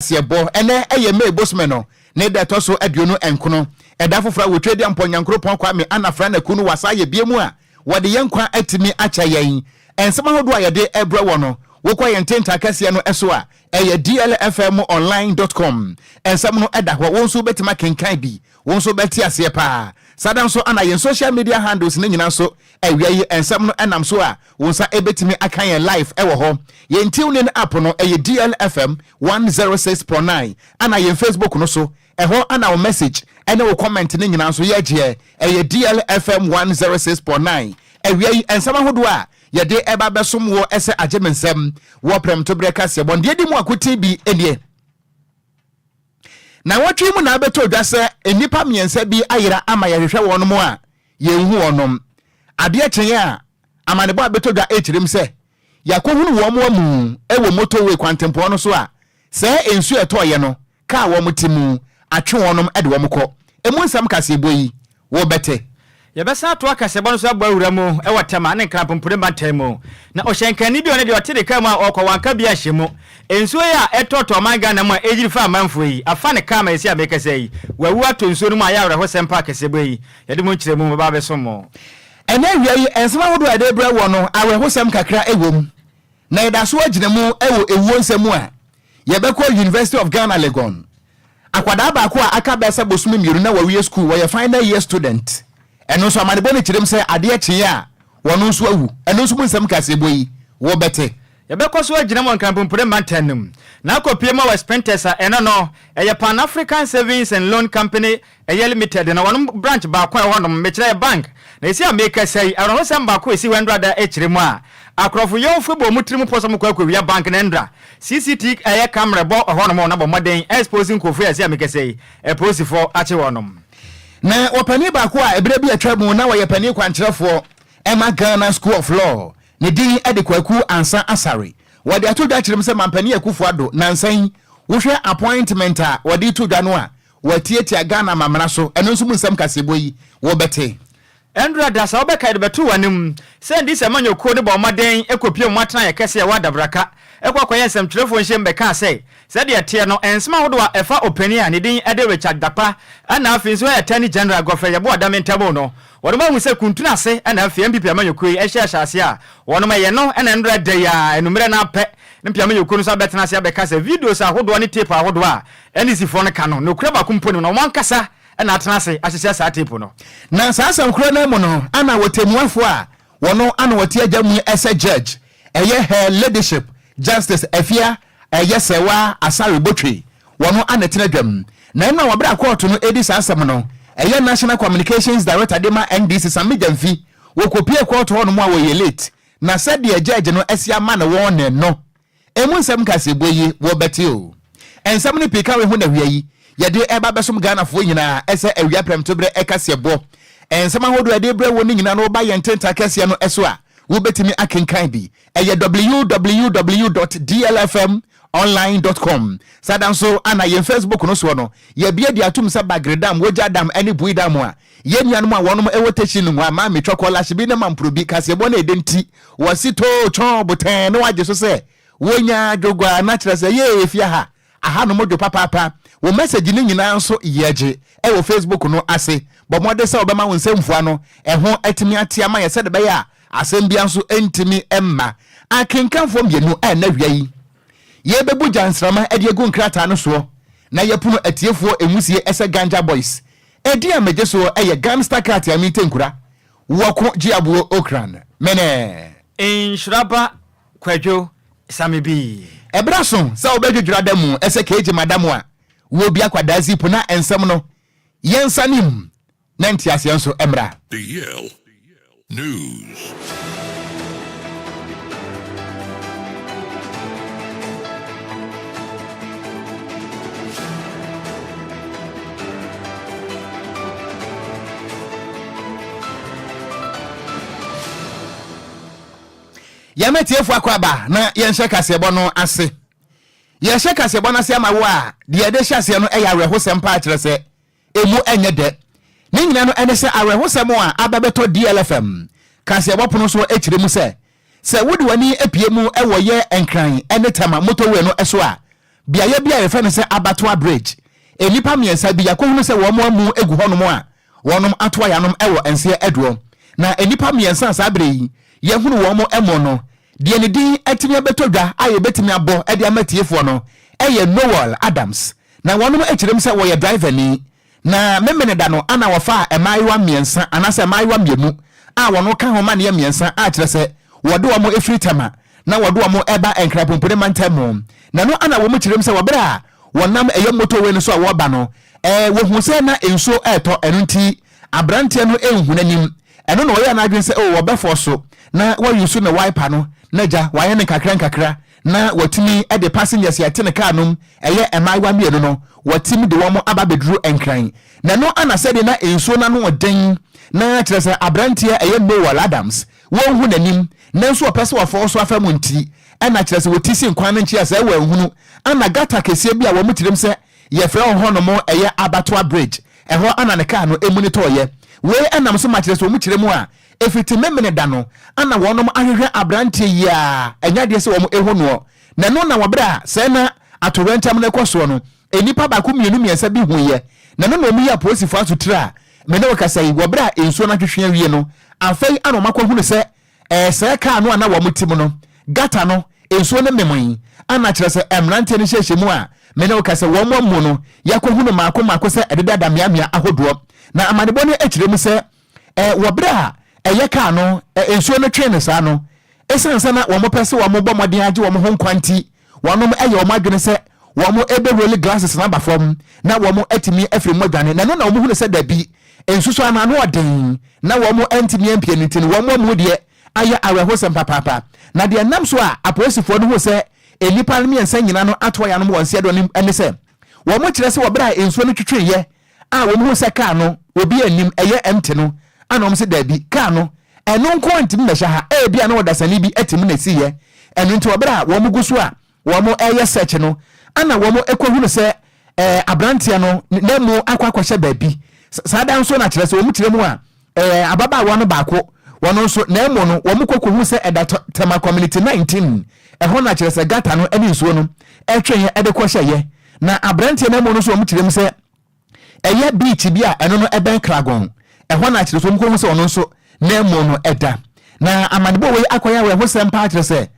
Sebo ene eye me bosmeno ne da to so aduonu enkono eda fofra wo twedi amponyankro pon kwa me anafra na kunu wasa ye biemu a wode yenkwa atimi acha yen ensema hodo a yede ebra wo no wo kwa yententa kase no eso a eye DLFM ensem no eda ho wonso betima kenkan bi wonso beti ase pa sadan so ana yen social media handles ne nyina so ewiayi ensem no enam so a wonsa ebetimi akan yen live ewo ho yen tune app no eye DLFM 106.9 ana yen Facebook no so eho ana wo message ene wo comment ne nyina so ye je eye DLFM 106.9 ewiayi ensem ahodo a yede eba besom wo ese agemensem wo prem to breka se bon de di mu akoti bi enie na watwi mu na abeto dwa se enipa miensa bi ayira ama yehwehwe wonom a yenhu wonom ade kyen a amanebo abeto dwa echirim se yakohunu wo mo mu ewo motorway kwantempo no so a se ensu etoye no ka wo mutimu atwe wonom ede wo mkọ emu nsam kase boyi wo bete yebesa to akase bono so agba mu e watema ne kra pompure matemu na ohyenkani bi one de otede ka mu akọ wanka bi ahyemu ensuo ya etoto manga na mu ejiri fa manfo yi afa ne kama esi amekase yi wawu ato nsuo no mu ayawre ho sempa akase boyi yede mu kyeremu baba besomo ene wiai ensema hodo ade bra wo no awe ho sem kakra ewom na eda so agina mu ewo ewuo nsemu a yebekọ University of Ghana Legon akwada ba ko aka besa bosumi miru na wawie school wo ye final year student eno so amanebo ne kyerem se ade kye a wono so awu eno so nsem kase boyi wo bete yebekọ so agina mo nkan pompure mantanum na akopie ma West Pentesa eno no eye Pan African Savings and Loan Company eye limited na wono branch ba kwa wono mekire bank na esi ameka sei arono sem ba ko esi wendra da ekyiremu a akrofo yonfo bo mutirimu poso kwa kwia bank na ndra CCT eye camera bo hono na bo moden exposing kofu esi ameka sei e posi for ache wonom na opani ba ko a ebre bi atwamu na wo pani kwankyerefo Emma Ghana School of Law ne din edekwaku ansa asare wode ato da kyerem se mampani akufo ado nansan wo hwe appointment a wode to dwa no a watietia Ghana mamra so eno nso nsem kaseboyi wo bete Andrew Dasa obeka de betu wanim se ndi se manyo ko de bo maden ekopie mwatena ye kese wa dabraka ekwakoye nsem twelefo nhye mbeka se de tie no ensema hodo a efa opani a ne din ede Richard Dapa ana afi nso ya Attorney General Godfrey Yabo Adamentabo no wonoma hu se kuntuna se ana afi MPP manyo ko ehye ahyase a wonoma ye no ana Andrew de ya enumere na apɛ ne mpia manyo ko no so betena se abeka se videos ahodo ne tape ahodo a NC fo no ka no no kura ba kumponi no wankasa na atenase ahyehye sa tape no na sasa nkro na mu no ana wotemuafo a wono ana wote agyamu ese judge eye her leadership justice afia eye sewa asare botwe wono ana tenadwam na na wabra court no edi sasam no eye national communications director dema NDC Sammy Jamfi wokopie court hono mu a wo ye late na said the judge no asia ma na won no emu nsem kaseboyi wo beti o ensem ni pika we hu na hwiayi yede eba besom Ghana fo nyina ese awia prem to bre ekasebo ensem ahodo yede bre woni nyina no ba yententa kase no eso a wo betimi akenkan bi eye www.dlfmonline.com sadanso ana yen Facebook no so no ye bia dia tum sa bagredam woja dam ani buidam a ye nuanom a wonom ewotachi no a ma metwakola hye bi na mamprobi kasebo na edenti wasito chon boten no waje so se wonya dwogwa na kire se ye efia ha aha no mojo papa wo message ni nyina nso yeje e wo Facebook no ase bo mode se obema wo nsemfua no eho atimi atia ma ye se de be ya asem bia nso entimi emma akenkanfo mienu na hwiai ye bebu jansrama e de egu nkrata no so na yepuno atiefuo emusie ese ganja boys edi ameje so ye gangster cat ya mitenkura Okogyeabour Ocran Nhyiraba Kwadwo Sammy bi ebraso sa obedwudwura damu ese keje madamu a wo bia kwadazi puna ensem no yensanim na ntiase nso emra DL News. Yametiefu akwaba na yenhye kasebo no ase yenhye kasebo no ase amawo a de ede hyase no eya rehosem pa akire se emu enye de ne nyina no ene se arehosem a ababeto DLFM kasebo pono so ekire mu se wodi wani epie mu ewo ye enkran ene tema motorway no eso a biaye bia ye fe no se Abattoir Bridge enipa miensa bi yakohunu se wo mo amu egu honom a wonom atoa yanom ewo ense eduo na enipa miensa sa abre yi ye hunu wo mo emo no de ne din atimi abetodwa aye betimi abo e de amatiefo no eye Noel Adams na wonom ekirem se wo ye driver ni na memene da no ana wofa emaiwa miensa anase emaiwa mienu a wono ka ho ma ne miensa a kire se wode wo mo efiri tema na wode wo mo eba enkrapompore mantamo na no ana wo mo kirem se wobra wonam eye moto we no so a wo ba no wo hu se na enso eto enunti abrante no enhunanim eno no ye na adwen se wo befo so na wo yusu na wiper no na ja waye ne kakra na watimi e de passengers ya tene car num eye emaiwa mienu no watimi de wo mo aba bedru enkran na no ana se de na enso na no den na kire se abrante eye Noel Adams wo hu nanim na nso opese wo fo so afa munti ana kire se wotisi nkwan no nchi ase wo ehunu ana gata kese bia wo mutirem se ye fre ho no mo eye Abattoir Bridge eho ana ne car no emunito ye we enam so ma kire se wo mutirem a efiti memene da no ana wonom ahwehwe abrante ya enya de se wo mo ehu no na no na wobra se na atorentam ne koso no enipa ba ko mienu miensa bi hu ye na no na omu ya posifo asutra me ne wakasai wobra ensuo na hwehwe wie no afei ana makwa hu ne se se car no ana wo mutim no gata no ensuo ne memon ana kire se emrante ne hyehye mu a me ne wakasai wo mo mu no yakwa hu ne mako se ededa da miamia ahodo na amanebo ne ekirem se wobra eye car no ensuo no twe ne sa no esansa na wo mo pese wo mo bomodin age wo mo ho nkwanti wonom eye wo madwene se wo mo ebe roll glasses na ba fom na wo mo atimi afiri mo dwane na no na wo mo hu ne se da bi ensuso ana no odin na wo mo antimi ampianitin wo mo mu de aya awehosem papa na de nam so a aposifo no ho se enipa no miensa nyina no atoa ya no wonse do ene se wo mo kire se wo bra ensuo no twetweye a wo mo hu se car no obi anim eye empty no anom se da bi car no eno nko antim na sha ha bia na wodasani bi atim na siye eno nti obra wo mo guso a wo mo eye search no ana wo mo ekohunu se abrante no na mu akwakwahye ba bi sada nso na kire se wo mu kire mu a ababa wo no baako wono nso na mu no wo mo kokohu se eda tema community 19 eho na kire se gata no eni nso no etwen ede kwahye ye na abrante na mu no so wo mu kire mu se eye beach bi a eno no eben kragon eho na kire so wo mu kokohu se wono nso na mu no eda na amanebo we akoya we hosem pa kire se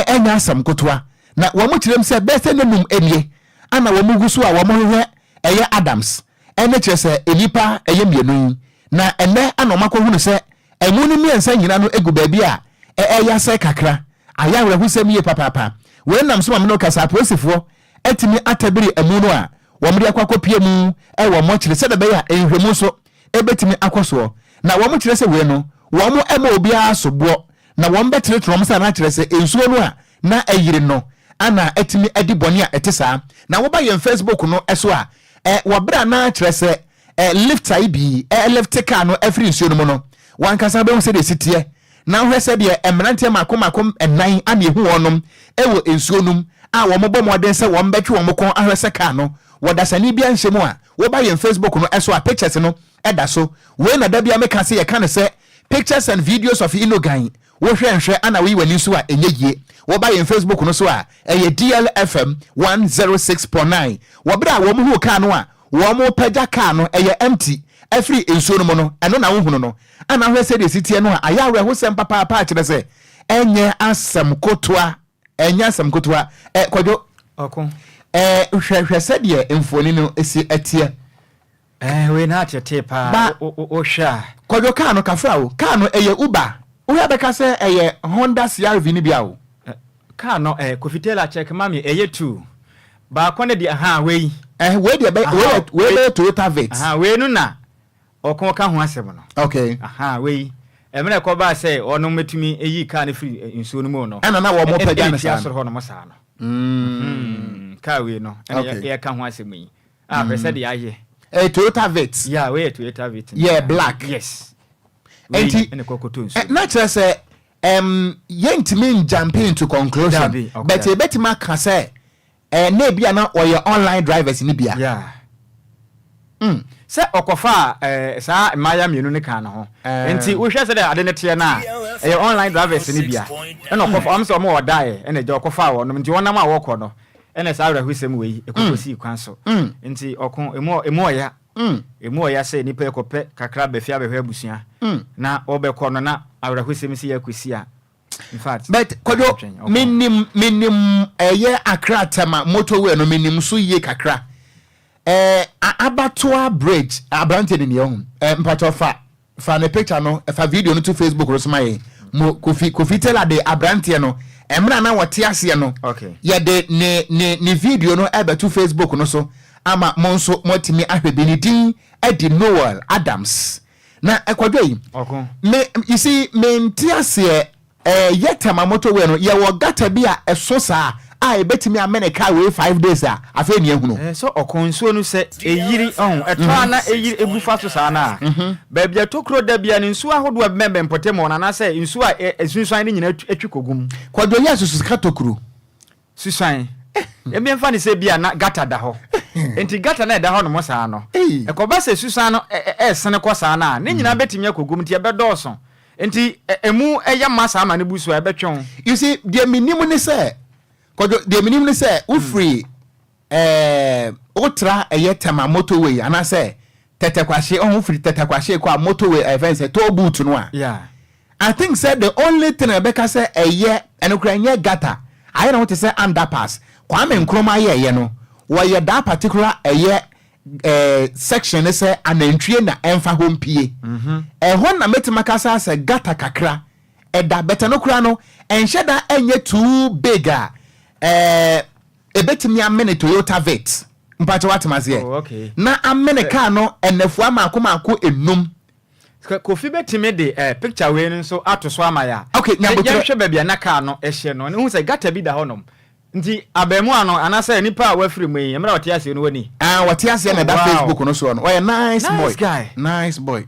enya asam kotwa na wo mu kirem se bese nenum enie ana wo mu gusu a wo mu hwe eye Adams ene kire se enipa eye mienu na ene ana makọ hunu se emu ni miensa nyina no egu ba bi a eya se kakra aya we husem ye papa we nam so ma no kasa prosifo etimi atabiri emu no a wo mu de akwakopie mu wo mo kire se da be ya ehwemu so ebetimi akoso na wo mu kire se we no wo mu ema obi asobo na wo mbetere trom sa na kire se ensuo no a na ayire no ana etimi edi boni a etesa na wo ba ye Facebook no eso a wo bra na kire se lift ibi lift car no every ensuo no no wan kasa be se de sitie na hwe se de emrante makom enan ane hu wonom ewo ensuo num a wo mo moden se wo mbetwe wo mo kon ahwe se car no wo dasani bia nhemu a wo ba ye Facebook no eso a pictures no eda so we na da bia meka se ye kan se pictures and videos of inogan wo hwe ana we wani so a enye yie wo ba ye Facebook no so a eye DLFM 106.9 wo bra wo mo hu car no a wo mo pagya car no eye empty every ensuo no mo no eno na wo hunu no ana hwe se de sitie no a aya we ho sem papa kire se enye asem kotoa Kwadwo okon hwe se de emfoni no esi atie we na atete pa o sha Kwadwo car no kafra wo car no eye Uber wo ya beka se eye Honda CR-V ni bia wo car no Kofitela check mami eye 2 ba kone di we we de we Toyota Vet we no na okon ka ho asem no okay we emre ko ba say ono metumi eyi car ne free insuo no mu no ana na wo mo pagya na sa so ho no mo sa no car we no e ka ho asem yi pese de aye Toyota Vet we Toyota Vet black yes enti ene kokoto nsuo na kire se yentimi jump into conclusion but e betima ka say na bia na oye online drivers ni bia se okofa sa maya mienu ne kan ho enti wo hwe se de ade ne tie na online drivers ni bia na okofa am so mo odae ene je okofa wo no nti wonam a wokọ no ene sa ahwehwesem we ekokosi kwan so nti okon emo ya say nipa ekope kakra be fia behwe abusua na obekọ no na ahwehwesem si yakosi a in fact but Kwadwo minim eye Accra tema motorway no minim so ye kakra Abattoir bridge abrante ni yon mpato fa na picture no fa video no to Facebook ro smaye mo kofi tell de abrante no emra na wote ase no ye de ne video no ebe to Facebook no so ama monso motimi ahwebe ni din Eddie Noel Adams na Kwadwo yi me you see me ntiase yetama motorway no ye wo gata bi a eso saa betimi America we 5 days afa ni ehunu so okonsuo no se eyiri etwa na eyiri ebufa so saa na ba bia tokro da bia ne nsuo ahodo abembe mpotemo na se nsuo esunsuan ni nyina atwikogum Kwadwo ya susu ka tokro susuan ememfa ni se bia na gata da ho enti gata na da ho no mo saa no ekoba se susuan no sene ko saa na ne nyina betimi akogum ti ebedoso enti emu eya masa ama ne busu ebetwon you see the minimum ni say Kwadwo the minimum ni say ufree otra eyetama motorway ana say tetekwashe ufree tetekwashe kwa motorway event say toll booth no a yeah I think said the only thing Rebecca say eye gata I don't want to say underpass kwame nkroma ye no why that particular section say anantwie na emfa hompie hon na metimaka say gata kakra da better no kra no enhye da enye too big ebetimi amene Toyota Vet mpacho watemaze na amene car no enefu amaako enum kofi betime de picture we nso atoso amaya okay nyambotre hwe bia na car no ehye no ne hu say gata bi da honom nti abemu ano anasa nipa wafiri mu yi emra wate ase no wani wate ase na da Facebook no so no oh nice boy guy nice boy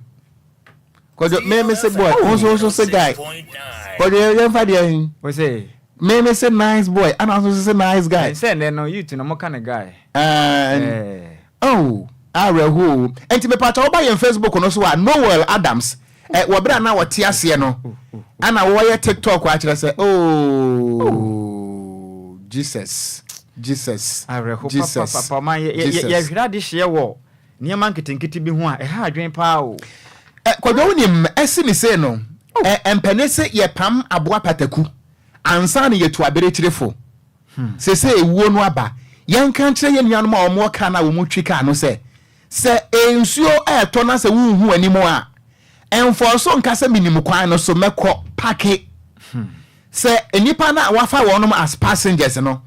Kwadwo me say boy also say guy Kwadwo you fa dey we say me say nice boy and also say nice guy say no you to no mo kind guy oh areho enti me pata oba yen Facebook no so Noel Adams wo bra na wate ase no ana wo ye TikTok wa kire say Jesus papa man ye hwira de hye wo niam anketenkete bi ho a ha adwen pa o Kwadwo nim esini say no empenese ye pam aboa pataku ansa ne yetu abere kirefo se ewuo no aba yanka kire ye nuanom a omo ka na wo mutwika no se ensuo eto na se wuhu animo a enforso nka se minim kwan no so mekọ pake se enipa na wafa wonom as passengers no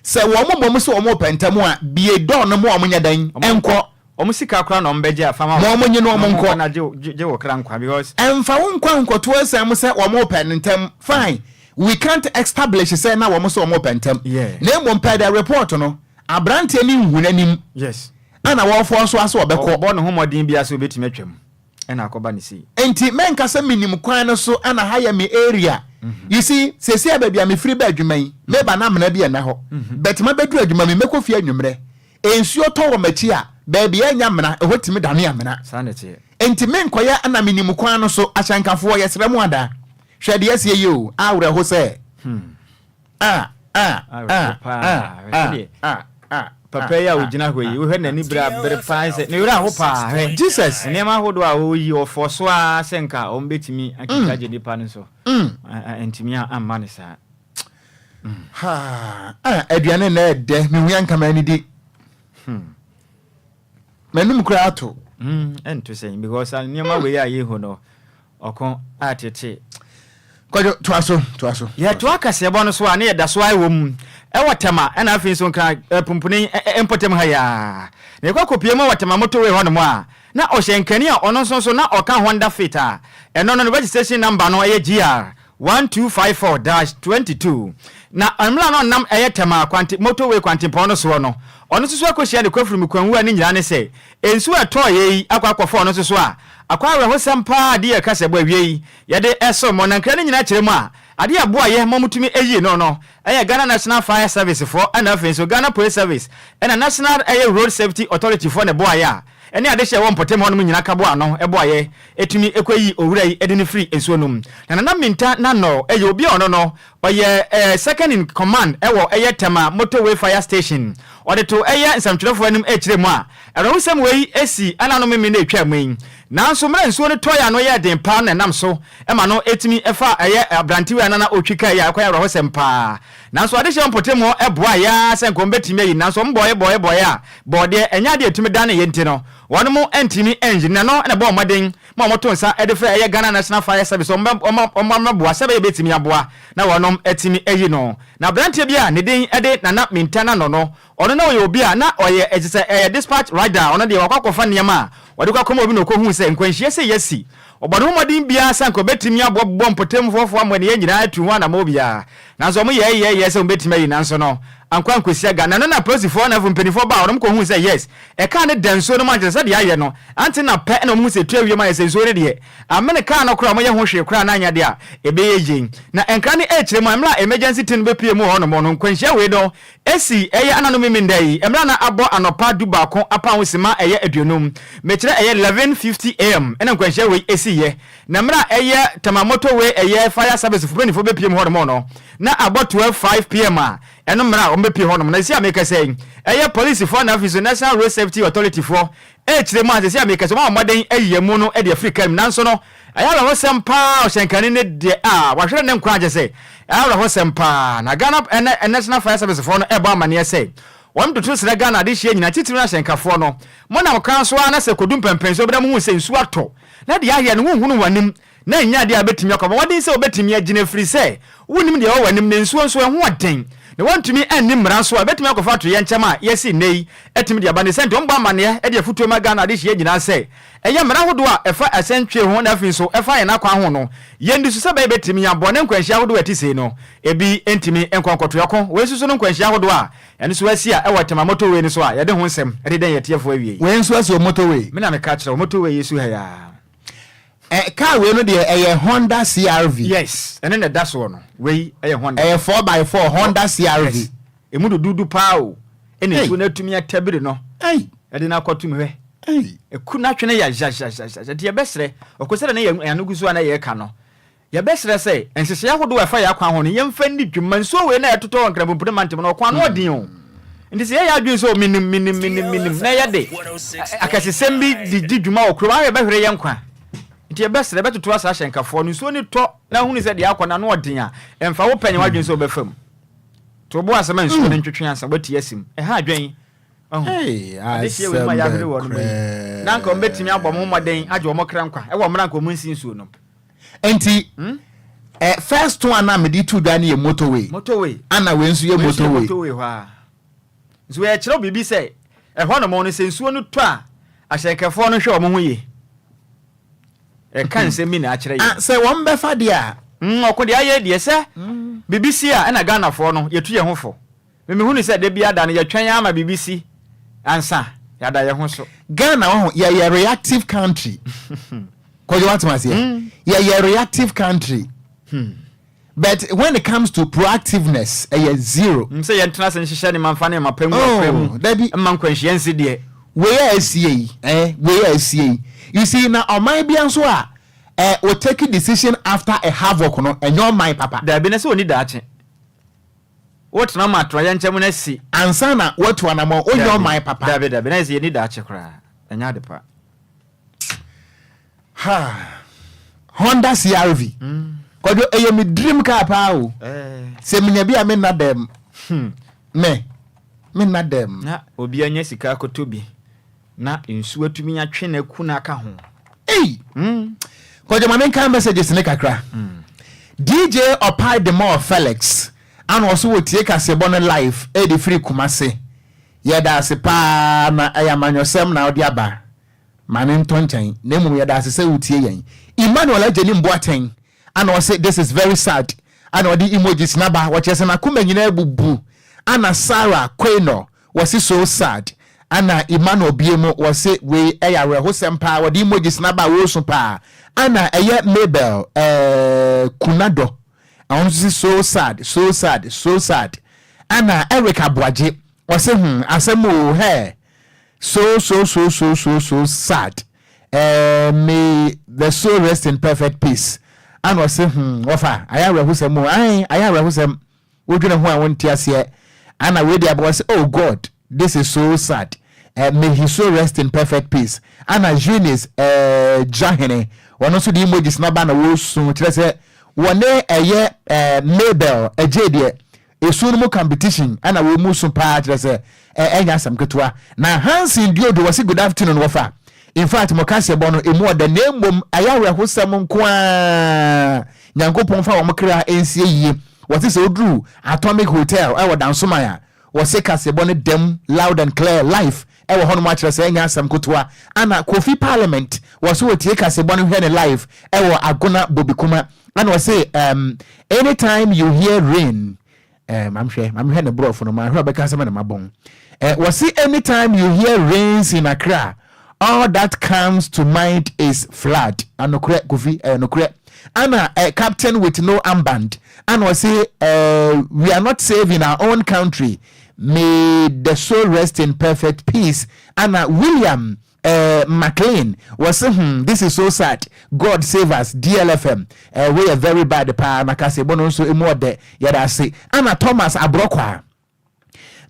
se wo mobom se wo mo pentam a bie do no mo omunya dan enko omu sika kra no mbeje afama mo omunye no omunko na je wo kra nkwa because emfa wo nkwa nkoto asem se wo mo pentem fine we can't establish say na wo mo se wo mo pentem na mo mpa da report no abrante ni nhunanim yes ana wo fo so aso obekọ obo no homodin bia se obetime twam ena akoba ni si enti menka se minim kwan no so ana haya me area you see sesi ababia me free ba adwuman me ba na mena bia na ho but ma bedu adwuma me mekofie anwumre ensuo to wo machi a baby anya mena ehotimi dane amena sanete enti menkoya ana minim kwan no so ahyankafo yesere mu ada hwede asie yo awre ho se papa ya ugina hwe we hwe nani bra bere fanse ne wura ho pa Jesus ne ma hodo a oyi ofoso a senka o mbetimi akitaje nipa no so entimi amma ne sa aduane na ede me hu anka mani di menum kura ato ento say because niam we ya ye ho no okon atete Kwadwo toaso ya to akase bo no so a ne yeda so ai wo mu watema ena afin so nka pumpuni empotem ha ya ne kwakopie ma watema motorway ho no mo a na ohyenkani a ono so na oka Honda Fit a eno no registration number no eye GR 1254-22 na amla no nam eye tema kwanti motorway kwanti po no so no ono so akohia ne kwafuru mkwanwu ani nyira ne se ensu eto ye akwakofo ono so a akwa ho sempa de yakase bo awie ye de eso mo na nkra ne nyina kire mu a ade aboa ye mamutumi eyi no eye Ghana National Fire Service for and afin so Ghana Police Service and National Road Safety Authority for ne boa ya ene ade hye won potem ho no nyina ka bo ano ebo aye etumi ekoyi owura yi ede ne free ensuo no na minta na no eye obi ono no oye second in command ewo eye tema motorway fire station ode to eye nsamtwerefo anim ekire mu a ero sem wei esi ana no meme na etwa mu nanso mra nsuo ne toya no ye den pa na nam so ema no etimi efa eye abrantiwe anana otwika ya akwaya ro hosem pa nanso ade hye won potem ho eboa ya se nkombetimi yi nanso mboye a bode enya de etumi dane ye ntino wonu mu entimi engine no na bo maden ma moto nsa ede fra eye Ghana National Fire Service omma boa sebe betimi aboa na wonum etimi eyi no na brantie bia ne den ede nana mintana no ono na oye obi a na oye ejise dispatch rider ono de wakwakofa niam wode kwakoma obi no kohu se nkwanhie se yesi obodo modin bia sanko betimi abobbo mpotem fofo amane ye nyina atu ho na mo bia nanso mo ye se betimi ayi nanso no ankwan kwesi aga na na prosifo na mpenifo ba onom ko hu say yes e ka ne danso no manchester de aye no anti na pe na mu se tuawie ma yese so de amene ka na kura mo ye ho hwe kura na anya de a ebe ye na enka ne kire mo emra emergency tin be pie mu ho no mo no kwanhia we do esi eye anano memendai emra na abo anopa du ba ko apa hosima eye aduonum me kire eye 11:50 am ena kwanhia we esi ye na emra eye tamamoto we eye fire service fo be pie mu ho no mo no na abo 12:05 pm a eno mra o mepie honom na isi ameka say eye police for na office National Road Safety Authority for kire mu ase isi ameka so ma moden ayemu no e de Africa nanso no ayala ho sempa o shenkane ne de wahwere ne nkwa age say ayala ho sempa na Ghana National Fire Service for no ebo amane say won to sere Ghana de hye nyina titiri na shenkafo no mo na kan so na se kodum pempenso bra mu hu se nsu ato na de ahye no hunhunu wanim na nya de abetimi akoma wodin se obetimi agine free say wonim de wanim ne nsu nso ho aden ne want me anim ranso abetimi akofa to ye nchama yesi nei etimi de abane sente omba amane e de futuo ma Ghana de hye nyina say eye mra hodo a efa asentwe ho na afin so efa ye na kwa ho no ye ndisu se ba betimi abone nkwanhia hodo atise no ebi entimi enkonkoto yako we susu no nkwanhia hodo a ene so asi a ewatema motorway ni so a ye de ho nsem e de den ye tiefo awie we nso asi o motorway me na me ka kire motorway yesu ha ya car we no de Honda CRV. Yes, and then the dash one. We Honda. 4x4 Honda CRV. E mu dudu pa o. E na tu na tumi atabire no. E de na kwatu me. E ku na twene ya ja. De besre. Okosere na ya anugusu na ye ka no. Ya besre say ensese ahodo afa ya kwa ho no yemfa ni dwuma nso we na ya toto wankra bumpure mantem no kwa no odin o. Ndi se ya adwen so minim na ya de. Akasesem bi di dwuma okro ma ya behwere ye nkwa. Nti besre betutu asa hyenkafo no so ni to na hunu se de akona na odin a emfa wo penye wadwen so befam to bo asema nso ne ntwetwe ansa bati asim ha adwen asem na nka ombetimi abom homoden age omokra nkwa e wo mra nka omunsi nsuo no enti first one na me di tu da na ye motorway ana we nso ye motorway ha nso ye kire bibi se e ho no mo no se nsuo no to a ahyenkafo no hwe omo ho ye kan se mi na akire ye se won be fa dia okode aye de se BBC a na Ghana fo no yetu ye ho fo me hu ni se de bia da no ye twen ama BBC ansa ya da ye ho so Ghana ho ye reactive country ko you want to say ye reactive country but when it comes to proactiveness zero say ye ntena se nhihye ne manfa ne mapam da bi man kwanshiense de we are you see now on my be so we take a decision after a havoc no and your my papa there be na say oni da ache what na matro ya nchemu na si ansa na what one am on your my papa there be na say ni da ache kra enya de pa Honda CRV Kwadwo eye me dream car pa o se me nya bia me na dem me na dem na obi anya sika akotobi na nsu atumi atwe na ku na aka ho Kwadwo ma kan messages ne kakra DJ Opai the more Felix and also we take as a bonnet life e de free Kumase ye da se pa na ayamanyosem na odi aba mane ntonchan na emu ye da se utie yen Emmanuel Ajeni Mboaten and I say this is very sad and odi emojis na ba watch na kuma nyina bubu ana Sarah Kweno was so sad ana Emmanuel Biemo was say we eyare hosempa odi emojis na ba wo so pa ana eye Mabel Kunado I want to see so sad ana Eric Abwaje was say asemo he so sad. May the soul rest in perfect peace. And was saying, Wafa, I have a more, I have a we're gonna want to here. And I wait there, say, oh God, this is so sad. May his soul rest in perfect peace. And as Eunice, Jahene, one also the emojis na ban a soon. Say, one day a year, Mabel, a JD, a soon competition, and I will move some part. Say, some kutwa. Now, Hans in Dio was a good afternoon, Wafa. In fact, Mokase Bono, a more the name boom, Ayara who summon qua Yango Ponfa Mokra NCA. What is Odru, Atomic Hotel, our down Sumaya, was a Casabonnet dem loud and clear life. Our hon match saying some kutwa. Anna Kofi Parliament was who take us a bonnet here life. Our Agona Bobikuma. And was say, anytime you hear rain, I'm sure I'm hearing a bro from my Rebecca Saman my bone. Was see anytime you hear rains in Accra, all that comes to mind is flood. And no correct Kofi, no correct. Anna, a captain with no armband. And was say, we are not safe in our own country. May the soul rest in perfect peace. Anna William McLean was this is so sad. God save us. DLFM. We are very bad. Pa Makase Bono so more de yada say. Anna Thomas Abrokwa.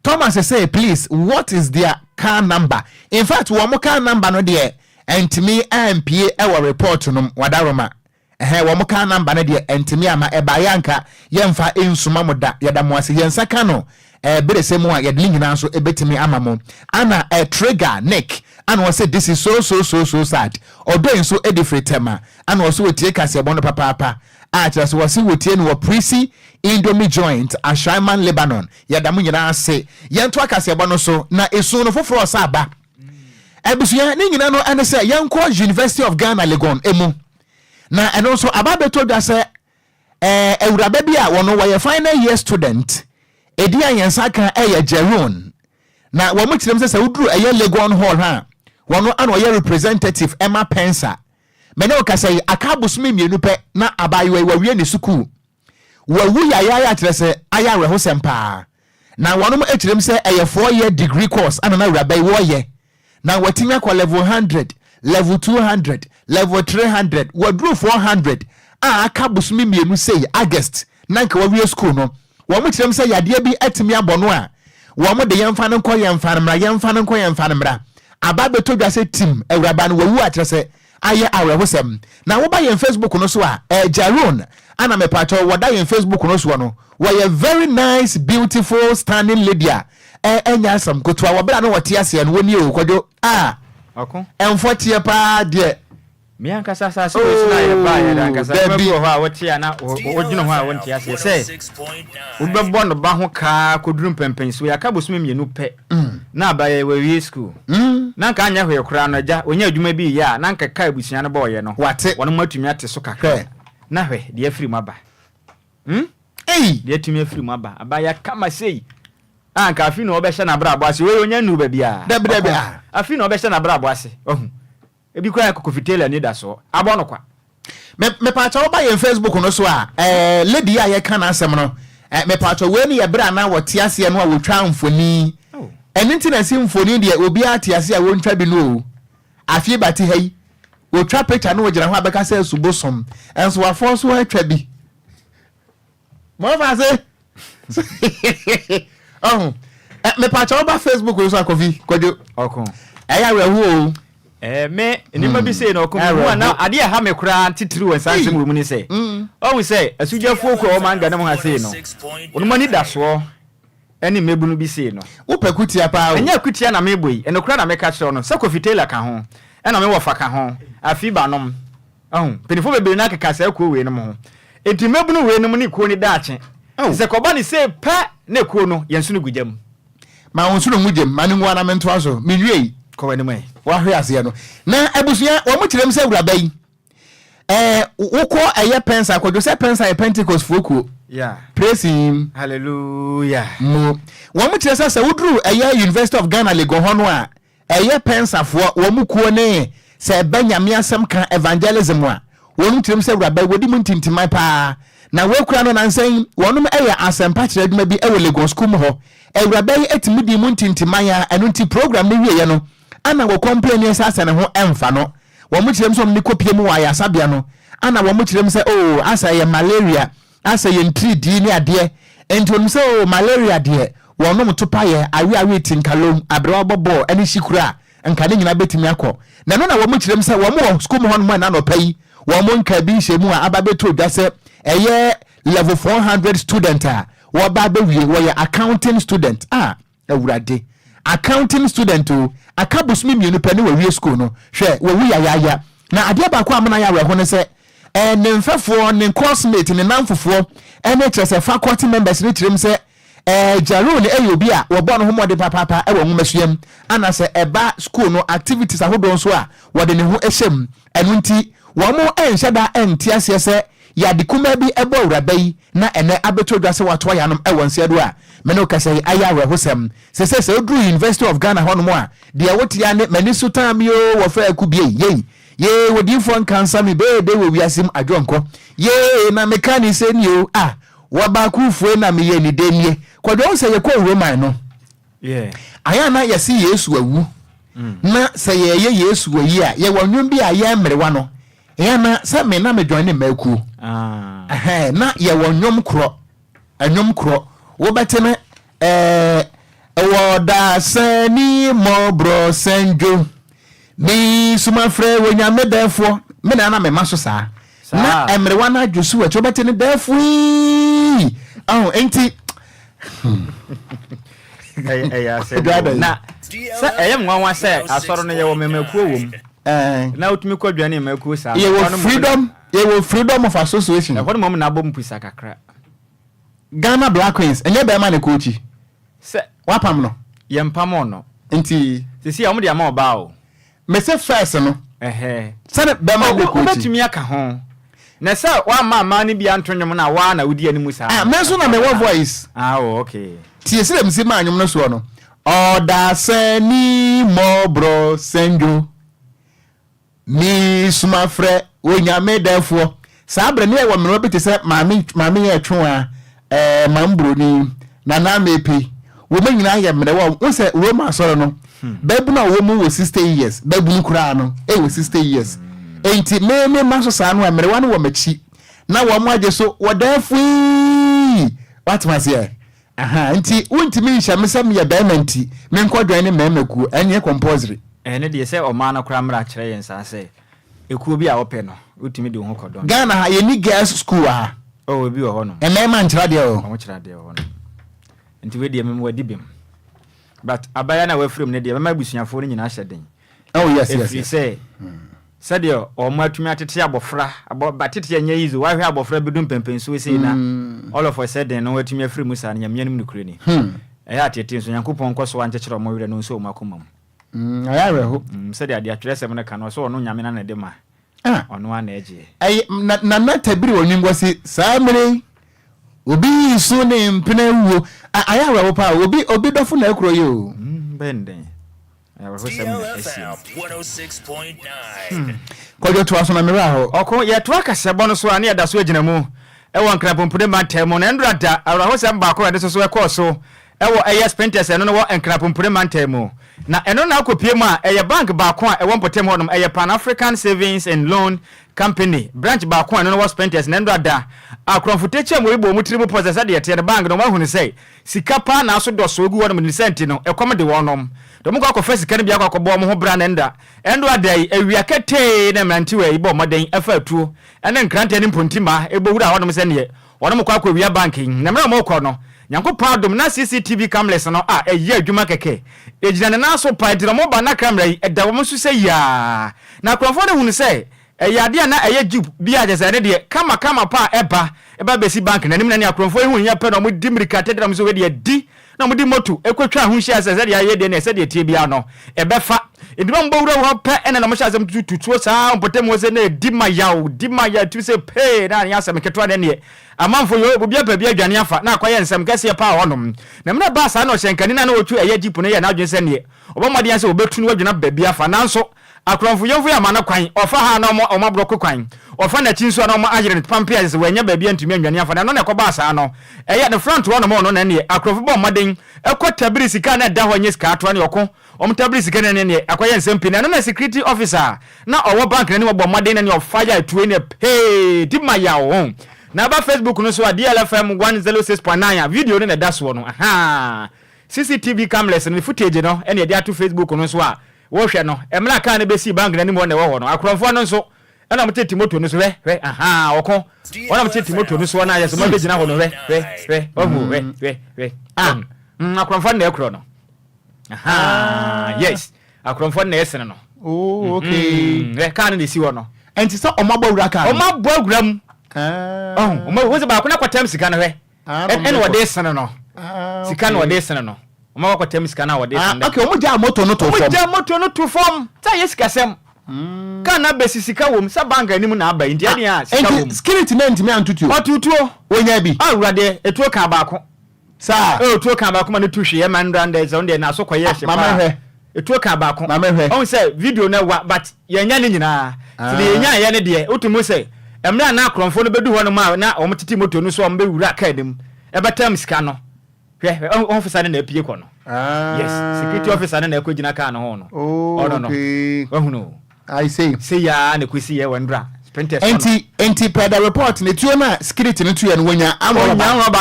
Thomas say, please, what is their car number? In fact, one more car number no there. And to me, MPA our report to Wadaroma. One more car number no there. And to me, ama ebayanka yemfa insumamoda yadamwasi yensakano. Bede se mo ya link na so ebetimi amamo ana trigger neck and was say this is so sad odo so edifretema and also we take as ebono papa just was see we tie no prisi indomie joint ashaiman Lebanon yadamu nyina ase yento akase ebono so na esu no foforo sa aba ebusuya ni nyina no ane say yenko University of Ghana Legon emu na and also ababeto da say ewurabe bia wono we final year student Edia yansaka eye Jeron na wo mo kirem se uduru eye Legon Hall ha wono an wo representative Emma Pensa me ne o ka say akabus me mienu pe na abayewa wawie ne suku wawu ya trese aya reho sempa na wono mo ekirem se eye 4-year degree course ana na rabai wo ye na watimi akwa level 100 level 200 level 300 waduru 400 akabus me mienu say August na nka wawie school no Wamu chirem se yadie bi etimi abono a wamu de yemfa no kɔ yemfa no mra ababe to dwa se team ewraba no wawu atrese aye awrehosem na wo ba yem Facebook no so a Jaron ana me pacho woda yem Facebook no so no we very nice beautiful standing lady enya sam kotua wo bra no wote ase no woni o kwadwo okon emfotie pa de me ankasa sa se na ye ba ye ankasa me bo ho a wote ya na wodwino ho a wonte ase se ubebo no ba ho ka koduru pempen so ya ka bosome mienu pe na ba ye we school na nka anya hwe kura no ja onya adwuma bi ya na nka ka abusunya no ba ye no wono matumi ate so kakra na hwe de afiri maba de atumi afiri maba aba ya kama sei anka afi no obehye na bra boase we onya nu ba bia debe afi no obehye na bra boase ebi kwa kokofitela ni da so abono kwa me pacha oba ye Facebook no so a lady a ye kana asem no me pacha we ni ye bra na wote ase no a wotwa mfoni enti na sim mfoni de obi ate ase a wontwa bi no afie bati hai wotwa picture no wogina ho abeka se subosom enso wa force wo atwa bi mo fa se me pacha oba Facebook no so akofi Kwadwo okon eya rehu me nima bi say no ko na ade ha me kura titiri won sanse mu ni say o we say asujafo ko o manga na mo ha say no onu mani da so eni mebunu bi say no wo pakutia pa o enya kutia na meboyi eno kura na me ka kire no se ko fitela ka ho ena me wo fa ka ho afi ba nom penifo bebe na keka say ko we no mo enti mebunu we no ni ko ni daache se ko ba ni say pa na ko no yensu no gugyam ma wonsu no gugyam mani ngwa na mento aso menwie ko wani mai wa hwe ase no na abusuya wo mo kirem se wuraba yi woko eye pensa Kwadwo se pensa e Pentecost foku praise him hallelujah mo wo mo kirem se wuduru eye University of Ghana Legon hono a eye pensa fo wo mo kuo ne se banyame asem kan evangelism a wo mo kirem se wuraba wodi mo ntintimai pa na we kura no nansen wonum eye asempa kire aduma bi e wo Legon school mo ho ewuraba yi etimi di mo ntintimai a eno nti program ni wie ye no ana wo complain asa ne ho emfa no wo mu kirem so ne kopie mu wa ya sabia no ana wo mu kirem se oh asa ye malaria asa ye ntridi ni ade enti wo se oh malaria de wo no mtopa ye awe tinkalom abrewa bobo ani shikura nka ne nyina betimi akọ na no na wo mu kirem se wo mu school mu hono na no pai wo mu nka bi hyemu a ababeto dwa se eye level 400 student a wo ba be wie wo ye accounting student awurade accounting student o akabusumi mienu pɛ ne wɔ wie school no hwɛ wɔ wi ya na adeɛ ba ko amana ya wɔ ho ne sɛ ne mfɛfoɔ ne coursemate ne namfofoɔ ne kyerɛ faculty members ne kyerɛm sɛ jaro ne obi a wɔbɔ no ho mɔde papapa wɔ nwomasuam ana sɛ ɛba school no activities ahodoɔ nso a wɔde ne ho ɛhyɛm ɛno nti wɔn mo ɛnhyɛ da ɛnte aseɛ sɛ yade kuma bi ɛbɔ wuraba yi na ɛnɛ abeto dwa sɛ wato ya nom ɛwɔ nsedo a meno kasa yi aya wehosem sɛ odru University of Ghana hono a de wotia ne mani sutam yo wo fa akubie ye wodifo nkansa mi be wo wiasim adwonko ye na mekani se ni o wo ba kufu na me ye ni denie Kwadwo se ye ko Roman no aya na yesi Yesu awu na se ye Yesu ayi a ye wonwom bi a ye mrewa no ya na se me na me join maku na ye wonwom kro wo betene wo da sani mo bro senjo mi suma frɛ wo nya medefo me na me maso saa na emrewa na adwosu wo betene defo enti na sa eyem nwanwa sɛ asɔro no ye wo memakuo wom na utumi kwadwane memakuo saa ye wo freedom of association ɛhɔ no mom na abom pusa kakra Ghana Black Queens enye be ma ne coachi se wapam no ye mpam no enti sisi a omde ama oba o me se first no se ne be ma ne coachi obetumi aka ho na se wa ma ne bia ntonwom na wa na wudi animu saa me so na me wo voice okay tie se dem si ma anyom no so no oda sani mo bro senjo mi suma frɛ onyame defo saa bre ne wo me no beti se maami ye twon a mambroni na na mepe wo manyina ye mre wo se Roma soro no babu na wo mu wo 60 years babu nkura no wo 60 years enti me maso saa no mre wa no wo machi na wo mu age so wo dafu what was here enti wontimi nhya mesam ye diamond me nkodwan ne memaku enye compulsory ene de se o ma na kura mra kire yen sa se ekuo bi a ope no utimi de ho kodon Ghana ha ye ni girls school bi wo ho no ma nkyira de o mo kyira de ho no nti we de mem wadi bem but abaya na we frem ne de mema busuafo ni nyina hyeden yes said yo o mo atumi atete abofra batete anya yizo wa hwe abofra bidum pempen so we say na all of us said no atumi afrem sa na nyamyanim ne kure ni atete so Nyankopon koso wa nkyekere mo were no so o makomam ayawe ho said ade atwerese me ka no so ono nyame na de ma ono ana eje na tabiri onwingwasi samre obi so ne mpena wuo ayawe ho pa obi dofo na ekro yo benden DLFM 106.9 Kwadwo to aso na mera ho oko ye to akasebo no so ane da so agina mu ewo nkrapompude mantemo na ndurada awrahosem ba ko de so ekoso ewo sprinters eno no wo nkrapompude mantemo na eno na akopie mu a eye bank ba ko a ewo mpotem hodom eye Pan African Savings and Loan Company branch ba ko eno no wo sprinters na ndurada akronfoteche mo ibo mutiribu process de yete bank no mahunu sei sika pa na so do so ogu wonum ni senti no ekom de wonom do mo ko fa sika ne bia ko bo mo ho bra na nda endo adai awiakete na mrantiwe ibo moden afa atuo ene nkrante ne mpontima ebo wura wonum se ne wonom ko akwa banking na mra mo ko no Nyankopon adom na CCTV cameras no eye adwuma keke ejina ne na so pa dira mo ba na camera yi eda wo so se ya na krofo ne hunu se ade na eye jup bia je se ne de kama pa eba besi bank na nim na ne akrofo hu nya pe no mo di mirika tedra mo so we de di na mo di moto ekwatwa hu hia se de aye de ne se de tie bia no ebefa edima mbo wura wo pe ene na mo sha asem tutuo saa mpotem wo se na di maya tu se pe na nya asem ketwa de ne amanfo yo obi aba bia adwane afa na akoye nsem kase pa honom na mna ba saa na hyenkani na otu eye jipu no ye na adwen se ne obomade ya se obetu no adwena babia afa nanso akronfo yomfo ya mana kwan ofa ha na omabroko kwan ofa na chinso na omo agere pampia se wanya babia ntumi adwane afa na no na ekoba saa no eye the front one no na ne akronfo bo maden ekotabiri sika na da ho nye sika ato na yoko tabli sika ne ne akoye nsem na na security officer na owo bank ne wo modern na ne of fire to ne hey di maya wo na ba Facebook no so DLFM 106.9 video ne da so no aha CCTV cameras ne footage no ene dia to Facebook no so a wo hwe no emla ka ne be si bank ne mo ne wo no akromfo no so ena mteti moto no so we aha woko ona mteti moto no so na ya so ma be gina ho no we ohu we akromfo na ekro no aha yes akromfo na esene no oh okay we ka ne si wo no enti so omabawura ka omabawuram wo se ba ko na kwatam sika no we ene wo de esene no sika no wo de esene no omaba kwatam sika na wo de esene okay omugya moto no to form omugya moto no to form ta yesika sem kana besisika wom sa bank anim na aba ntia ne a sika wom security na ntimi antutuo otutuo wonya bi awurade etuo ka baako sa etuo ka baako ma ne tuhwe ye man randa ze onde na so koye hye mama hwe etuo ka baako mama hwe on say video na wa but yenya ne nyina ti yenya ye ne de otumu say emra na akromfo no bedu ho no ma na omtiti moto no so ombe wura ka dem ebetam sika no hwe officer na apie ko no yes security officer na ekogina ka no ho no oh no no I say ya ne kwesi ye wandra sprinters enti per the report ne tuo na security ne tuo no wonya amro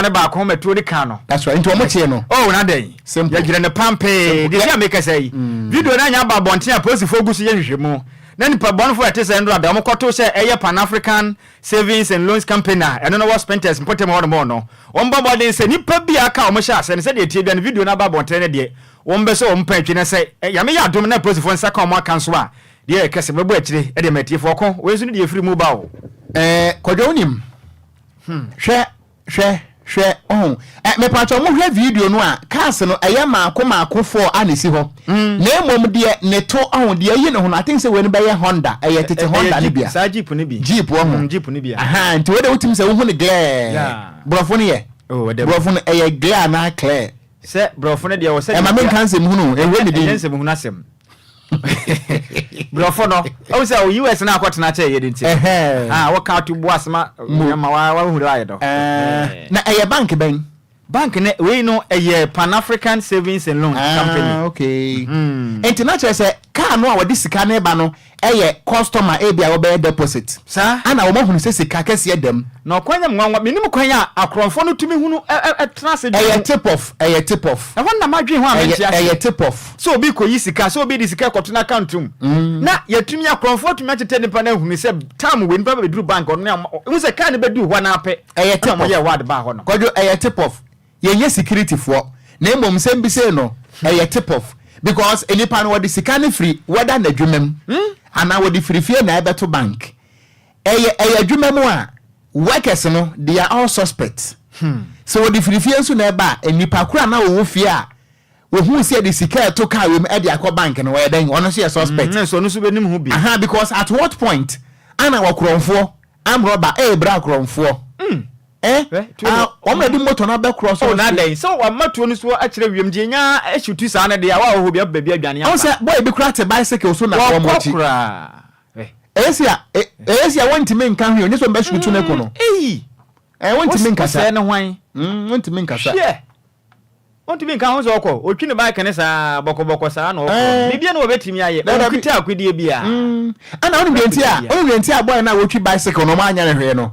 ne ba ko metuo de ka no that's right enti omo tie no oh na den ya gire ne pampe de ya make say video na nya ba bonten a police fogusu ye hwehwemu na nipa bonfo atese ndra da omokoto se eye Pan African Savings and Loans Company eno no was sprinters importem ho no omba bodin se nipa bia ka omo sha se ne se de tie bia ne video na ba bonten ne de ombe se ompa atwe ne se ya me ya dom na police fo nsa ka omo akanso a de kese mebo akire e de matie fo ko we so ne de free mobile Kwadwo nim hwe me pacho mo hwe video no a cars no eye maako fo anesi ho na emom de ne to de ayi ne ho I think say we ne be Honda eye tete Honda ne bia sa jeep ne bi jeep ne bia aha nti we de utim say wo ho ne glare brofo ne ye brofo ne eye glare na clear se brofo ne de wo se e ma men kan sem hunu e we ne bi sem hunu asem brofo no o say o US na akotena che ye dinti wo ka to boas ma wa huru aye do na eye bank ne we no eye Pan African Savings and Loans Company okay international say car no a wodi sika na ba no eye customer e bia wo be deposit sa ana wo mahunu se sika kese edam na kwanya mwanwa minim kwanya akromfo no tumi hunu trans eye tip off e wonna madwe ho amenti ase eye tip off so obi koyi sika so obi di sika koto na account na yatumi akromfo tumi atete nipa na hunu se time we nipa be duru bank on na hu se ka ne be du ho na ape eye tip off ye word ba ho no Kwadwo eye tip off ye security for na emom sem bi say no eye tip off because enipa no wodi sika ne free whether na dwumam ana wodi free fie na ebeto bank eye dwumam a workers no they are all suspects so wodi free fie nso na eba enipa kura na wo fie a wo hu se de sika to ka we e de akọ bank no we den ono so suspect so no so benim hu bi aha because at what point ana wakromfo am robber bra kromfo omedi moto na be cross na den so wa matuo no so akire wiem die nya ehitutu sa na de ya wa ho bia bia adwane ya on say boy be kura te bicycle so na kwa mochi esia wanti men kan hwe so be shutu na ko no wanti men kasa se ne hwan wanti men kasa wanti men kan ho so ko otwi ne bike ne sa bokoboko sa na okọ bibia na obetimi aye okita akwidie bia ana onu bienti a boy na wotwi bicycle no ma anya ne hwe no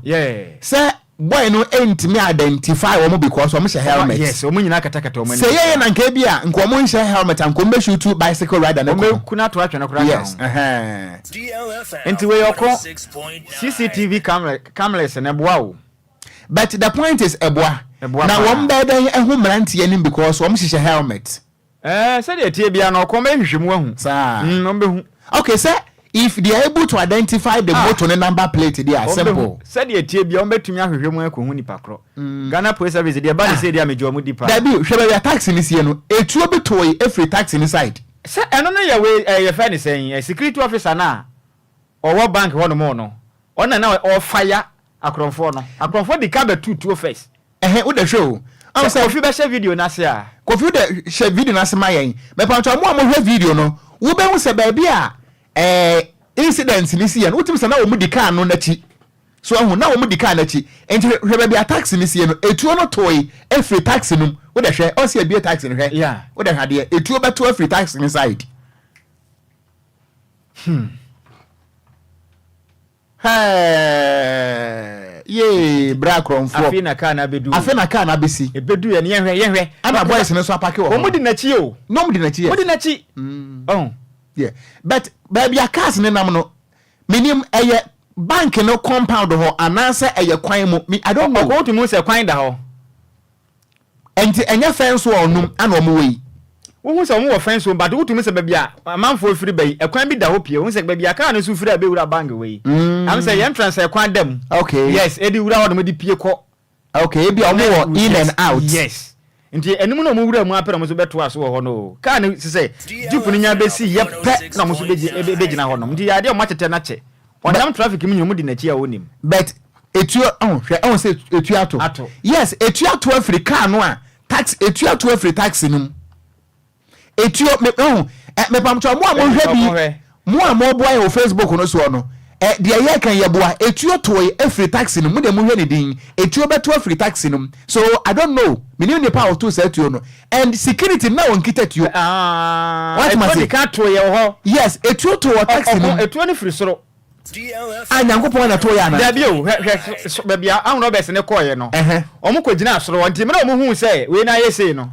se boy no entimi identify wo mo because wo mo helmet yes wo mo nyina katakata wo mo say ye na nka bia nko mo nhyɛ helmet anko mbe shoot bicycle rider na ko kuna to atwe na kura yes enti we yoko CCTV cameras na boa wo but the point is eboa na wo mbe den ehu mrantie nim because wo mo hyɛ helmet say de tie bia na ko mehwehwemu ahu sa no behu okay say if they are able to identify the motor and number plate they are simple said the tie bia ombetumi ahwehwemu akohu nipa kro Ghana Police Service they ba say they amejo mu dipa da bi hwe ba taxi ni sie no etuo bi toy every taxi inside say eno no ye we ye fa ni sen security officer na owo bank ho no mo no ona na o fire akromfo di ka be tutuo first wo da hwe o say Kofi be share video na se a Kofi da share video na se mayen me pa nto mo hwe video no wo be hu se ba bia incident ni si ya no utim sana o mu di car no na chi so ahu na wo mu di car na chi enti hwe be taxi ni sie no etuo no toy every taxi num wo de hwe o se bia taxi no hwe yeah wo de hade etuo beto every taxi inside ye bra kronfo afina car na bedu besi ebedu ye ne yehwe ana boys ne so apake wo o mudi na chi o no mudi na chi mudi na chi oh yeah but baby a cars ne nam no minim eye bank no compound ho ananse eye kwan mu I don't know go to mu se kwan da ho enti enye fence wo onum ana omo wei wo se omo wo fence wo but wo to mu se baby a manfo firi bai ekwan bi da ho pie wo se baby a car no su firi a be wura bank wei am say entrance ekwan dem okay yes edi wura wo no di pie ko okay ebi omo wo in and out yes nti enum no mo wura mu apere mo so beto aso ho no car no se jeep ni nya be si ye pe na mo so be gina ho no nti ya de mo tete na che on traffic mi nyumu di na chi a wonim but etuo hwe say etuo ato yes etuo ato Africa no a tax etuo ato Africa tax num etuo me pamcho mo hwe bi mo boy o Facebook no so no de ye kan ye boa etuo to Africa tax num de mo hwe ne din etuo beto Africa tax num so I don't know me ni power to say etuo no and security na won kita tuo what must say ka to ye ho yes etuo to tax num etuo ne free soro Nyankopon na to ya na da bi o baby a no be se ne koye no omo ko gina asoro nti me na omo hu se we na yesi no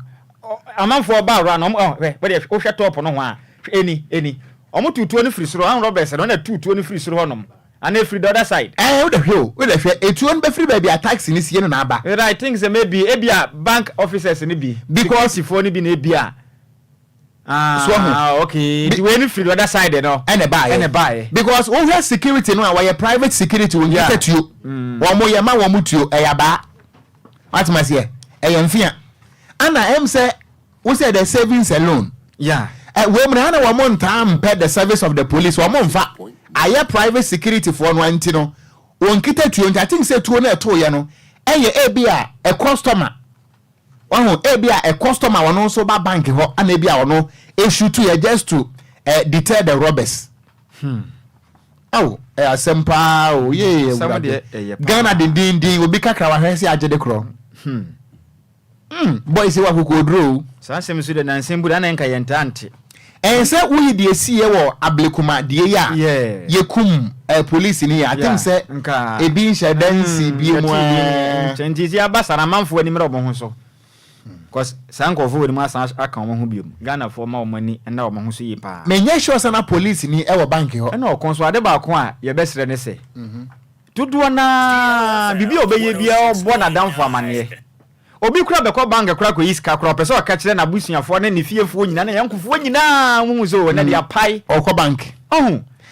amanfo ba ro na omo we de o hwe top no ho a eni omo tutuo ne free soro an ro be se no na tutuo ne free soro ho no and free the other side we de hwe etuo no be free baby a taxi ni sie no na aba I think say maybe a bank officers ni bi because if oni bi na bia okay the way free the other side no and buy because we have security no our private security we get to you one more yama one mutuo eyaba what must here eyamfia ana em say we say the savings alone yeah we mna na one time pay the service of the police one monfa aye private security for no anti no won kita tuo I think say tuo na to ye no eye ebia a customer ebia a customer wono so ba bank ho ana ebia wono issue to just to deter the robbers asempa Ghana din obi kakra wa hwese agede kro boys wa kokodro sa sem su de nansen bu da na nka yentante ense uyi de sie wo ablekuma de ya yekum police ni I think say ebi nhye dansi bi mu tentisi abasara manfo ani mra obo ho so cause sanko fo ni ma san aka omo ho biom Ghana fo ma omo ni na omo ho so yi pa menye sure sana police ni e wo bank ho na okonso ade ba ko a ye besere ne se tuduo na bibi obeye bia obo na danfo amane obi kura be ko bank kura ko iska kura pese o ka kire na busuafo na ne fiefo nyina na yankofo nyina mu zo na dia pai okọ bank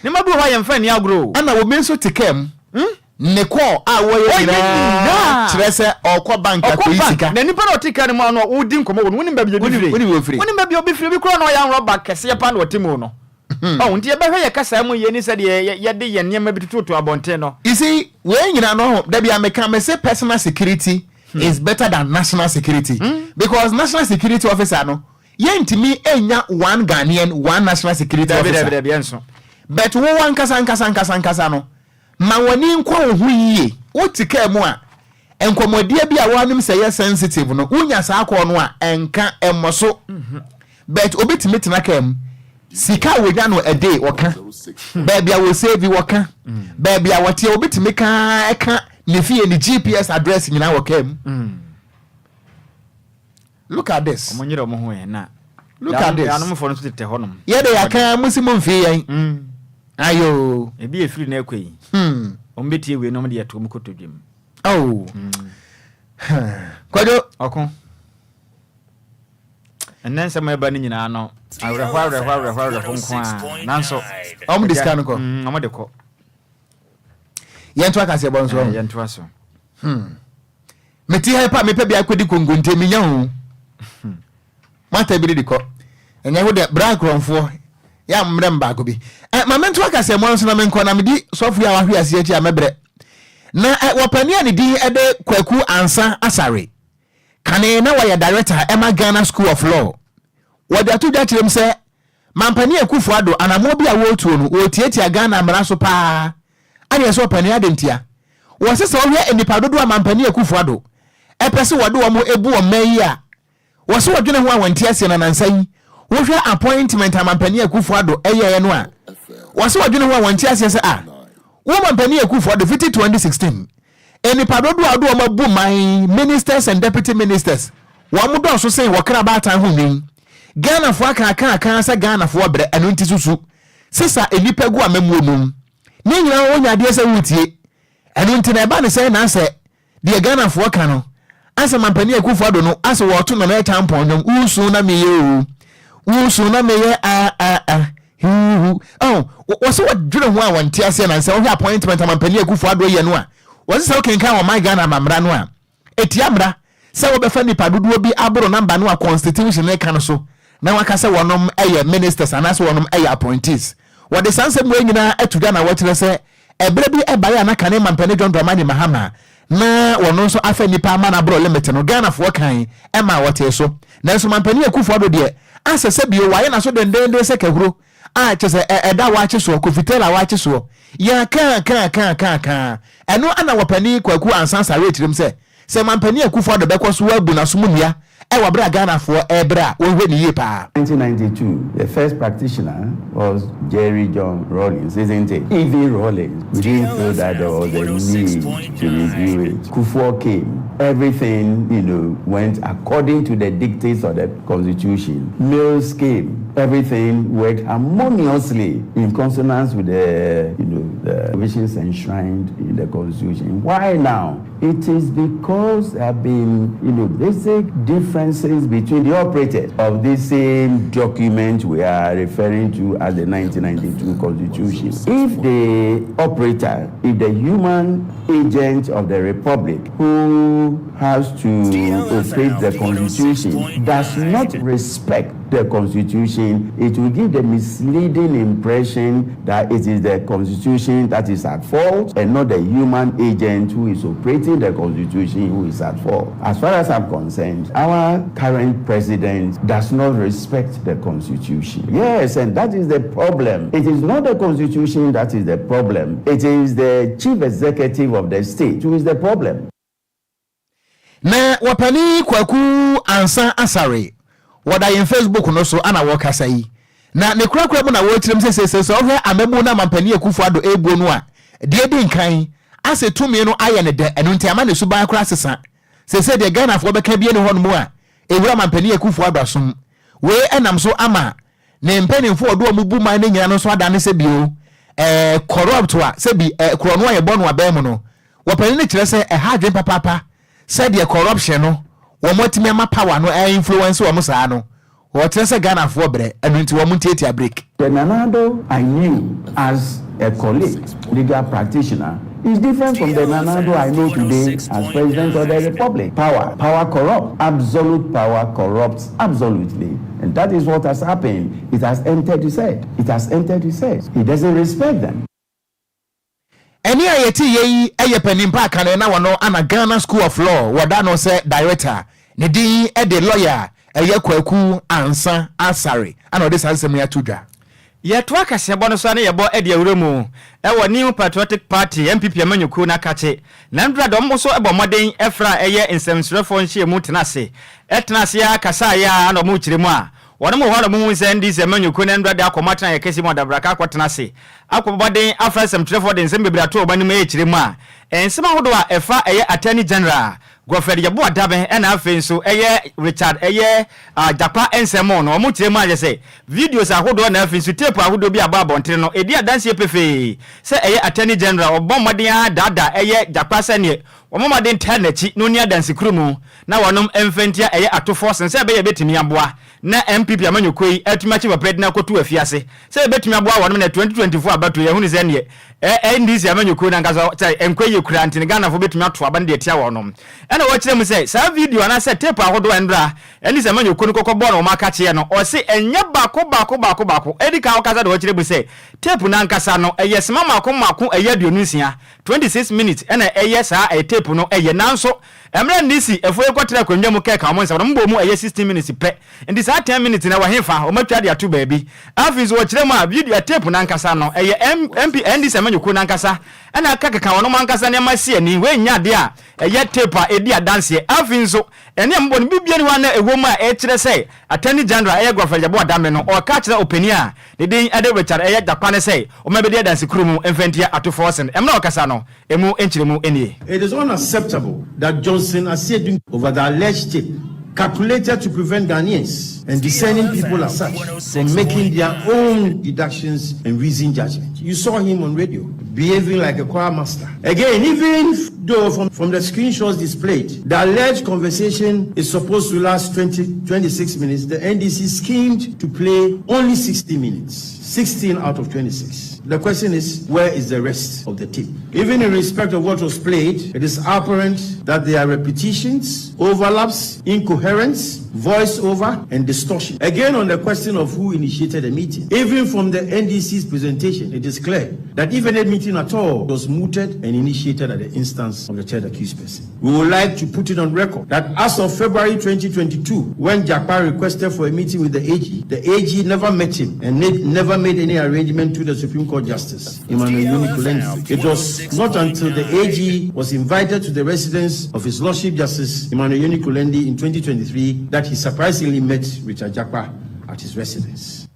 ne mabu ho yemfa ni agro ana wo menso tikem ne ko a wo ye na kire se okọ bank ko isika na nipa na tika ne mo no udi nkomo wo wonim ba bi wonim ba bi obi firi bi kura na ya roba kese pa na otimo no nti ebe hwe ye kasa mu ye ni se de ye de ye niam bi tutu abonte no you see we nyina no da bia me kan me say personal security is better than national security because national security officer no yentimi enya one Ghanaian one national security officer but wo wan kasa no ma wani nkwa hu yiye wo tika mu a enkomodie bi a wanum say ye sensitive no unya sa akọ no a enka emoso but obetimi tena kam sika wonya no a day woka baby a wo save woka baby a wotie obetimi ka eka ne fie ni GPS address nyina woka look at this omonyere omo ho na look at this anum fo no tete honum ye de yaka musimu mfi yan ayo ebi efiri na ekoi ombetie we no de yato mu kotodwem Kwadwo okon enen sama eba ni nyina no awrehwa nkwa nanso discount ko de ko yentu akase bonso yentu aso meti ha pa me pa bia kwedi kongonte minya hu mata bi di ko enya ho de bra kronfo ya mre mba ko bi ma mentu akase monso na menko na medi sofu ya wahwe ase achi amebre na wapania ne din ede kwaku ansa asare kane na waya director Emma Ghana School of Law wada to that him say mampani akufo ado anamo bia wo tuo no wo tietia Ghana mra so pa ani so pani adentia was so here in the Padodo Mampani Akufo-Addo e pese wode wo mo ebu o mayi a wo so wodwene ho awonte ase na nansan wo hwe appointment Mampani Akufo-Addo eye no a wo so wodwene ho awonte ase se a wo Mampani Akufo-Addo 2016 eni Padodo ado ma bu man ministers and deputy ministers wo mo do so say wo kra ba tan ho nin Ghana fo aka sa Ghana fo bre anu nti susu sisa enipa gu amamuo num ni nyina wo nya de se wutie anu nti na ba ne se na se de Ghana fo ka no asa Mampani Akufo-Addo no asa wo to na tampon nyom usu na meye wo so wadwure ho a wonte ase na se wo hwe appointment Mampani Akufo-Addo ye no a wo se wo kenkan wo my Ghana mamra no a etiamra se wo be fa nipa dodo bi aboro number no a constitution e kan so na waka se wonom eye ministers anaso wonom eye appointees wo de sanse mu nyina atuga na wotere se ebre bi ebare na kan Mampani John Dramani Mahama na wono so afa nipa ama na bro limit no Ghana fo kan e ma wote so na so Mampani Akufo-Addo de asese bio waye na so dendende se kahuro a chese eda wache so kofitela wache so ya kan eno ana wapani kwaku ansan sare tirim se Mampani Akufo-Addo beko so wabu na so munia e wabra Ghana fo ebra wo hwe ni yepa. 1992 the first practitioner was Jerry John Rawlings, isn't it? Even Rawlings, we didn't feel that there was a need to review it. Kufuor came, everything went according to the dictates of the constitution. Mills came, everything worked harmoniously in consonance with the the provisions enshrined in the constitution. Why now? It is because there have been basic differences between the operators of this same document we are referring to as the 1992 constitution. If the operator, if the human agent of the republic who has to operate the constitution does not respect the constitution, it will give the misleading impression that it is the constitution that is at fault and not the human agent who is operating the constitution who is at fault. As far as I'm concerned, our current president does not respect the constitution. Yes, and that is the problem. It is not the constitution that is the problem. It is the chief executive of the state who is the problem. Na wapani kwaku ansa asare wada in Facebook no so ana woka sai na ne kura mu na wo tirim se so hwe amemu na Mampani Akufo-Addo ebuo no a de di nkan ase tumi no aye ne de enu nti ama ne suban kura sesa se de Ghana fo beka bie ne ho no mu a ewura Mampani Akufo-Addo asom we enam so ama ne mpanimfo odo mu bu man ne nyina no so ada ne se bio corrupt wa se bi kuro no aye bonu abem no wapani ne kire se ha dwen papa se de corruption no wo motimi ama power no influence wo musa no wo tere Ghana fo bre enu nti wo muntiatia break. The Nanado I knew as a colleague, legal practitioner, is different from the Nanado I know today as president of the republic. Power corrupts. Absolute power corrupts absolutely. And that is what has happened. It has entered his head. He doesn't respect them. Eni ayeti yeyi eye penimpa kan na wono ana Ghana School of Law wada no se director ne din e de lawyer eye kwaku ansa asare ana ode sansem ya tudwa ye to akase bo no so na ye bo e de awuremu e wo New Patriotic Party MPP amanyuku na kache na ndra do mo so e bo moden efra eye nsemsrefo nhye mu tenase etenase ya kasa ya na mo kiremu a wono mo hwa mo hunse ndi se manyuku na ndra de akomata ye kesi mo dabraka akotenase akoboden afra nsemsrefo de nsem bebrato obanim e kiremu a ensema hodo a efa eye Attorney General Okogyeabour Ocran ena afenso eye Richard eye Japa ensemo no omo tiremu agese videos ahodo na afenso tape ahodo bi aba bontere no edi adanse pefe se eye Attorney General obommaden dada eye Japa sene omomaden tenachi no ni adanse krumu na wonom emfentia eye atofo sense be ye betimi aboa na MPP amanyokoi atumachi bapred na kotu afiase se betimi aboa wonom na 2024 abato ye hunu se ne ndisi amanyokoi na ngazo Enquiries kurantini Ghana fo betimi ato aba ne de tia wonom na watchire mu say sa video ana say tape ahodo endra eni se manyo kunu kokko no maka che no o se enya bako edi ka okaza de watchire mu say tape na nkasa no eye sema mako eye 26 minutes na eye sa tape tape no eye nanso emre ndisi efo ekotra kwanwa mu keka mo nsa no mbo mu eye 16 minutes pe ndi sa 10 minutes na wa hefa o matwa de ato baabi afizo wo kire mu a video tape na nkasa no eye MP ndisi amanyuko na nkasa ana akaka wono mankasa ne masie ni we nya de a eye tape a edi adanse afinzo ene mbo ni bibia ni wa na ewo mu a e kire sei attorney general eye Okogyeabour adame no o ka kire openia de den ade wechare eye jakwane sei o mabedi adanse krumu emfentia ato forsen emna okasa no emu enchire mu enie. It is unacceptable that Johnson Asiedu over the alleged tape calculated to prevent Ghanaians and discerning people as such from making their own deductions and reasoned judgment. You saw him on radio behaving like a choir master. Again, even though from the screenshots displayed, the alleged conversation is supposed to last 26 minutes, the NDC schemed to play only 60 minutes, 16 out of 26. The question is, where is the rest of the tape? Even in respect of what was played, it is apparent that there are repetitions, overlaps, incoherence, voice over, and distortion. Again, on the question of who initiated the meeting, even from the NDC's presentation, it is clear that if any meeting at all was mooted and initiated at the instance of the third accused person. We would like to put it on record that as of February 2022, when Jakpa requested for a meeting with the AG never met him and never made any arrangement to the Supreme Court Justice, Emmanuel Unikulendi. It was not until the AG was invited to the residence of His Lordship Justice Emmanuel Unikulendi in 2023 that he surprisingly met Richard Jakpa at his residence.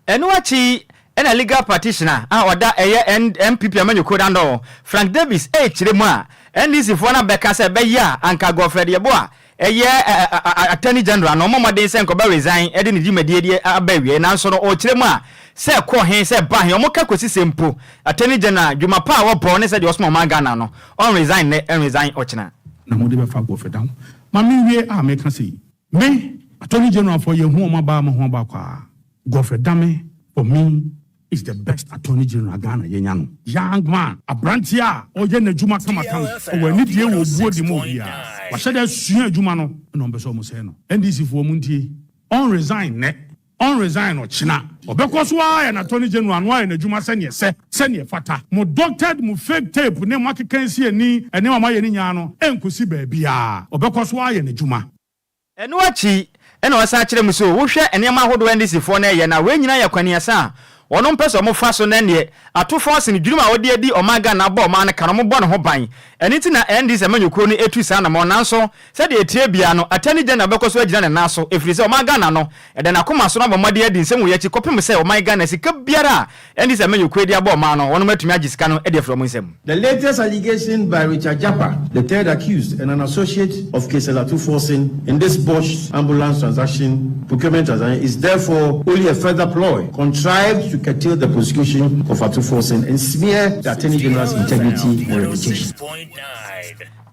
Enuachi ena legal practitioner oda MPP amanyuko dando Frank Davis chire mu a NDC fo na beka se be ya anka Okogyeabour attorney general no momode se nko ba resign e de ni dimedie abawie nanso no o chire mu a se ko he se ba he o mo ka kosi sempo attorney general Juma pa wo po ne se de osmo magana no on resign ne resign o china na mo de be fa go fe down ma mi wie a me ka se me attorney general for ye hu o ma ba mo ho ba kwa go fe dame for me is the best attorney general Ghana yenyano young man abrantia oye na juma kama o ni die wo buo di mo bia wa hye da sua juma no na on be so mo se no NDC fo mu ntie on resign o china obekoso ya na attorney general no ya na juma se ne fata mo doctored mo fake tape ne mo akekansi ani ene ma ye ni nya no enkosi ba bia obekoso ya na juma eno achi ena wasa kire mu so wo hwe ene ma hodo NDC fo na ye na we nyina yakwane asa wono mpeso mo fa so na ne atofo se ne dwuma wode adi omaga na ba oma ne kano mo bo ne ho ban eni ti na NDC amanyuko ni etu sa na mo nanso se de etie bia no atani gya na bekoso agina ne naso efiri se omaga na no ede na koma so na bomade adi nsem wo yachi kopem se omaga na sika biara NDC amanyuko edi aba oma no wono matumi agisika no ede from nsem. The latest allegation by Richard Jakpa, the third accused and an associate of Kesela 247 in this Bosch ambulance procurement transaction is therefore only a further ploy contrived to curtail the prosecution of Atu Forsen and smear the Attorney General's integrity and reputation.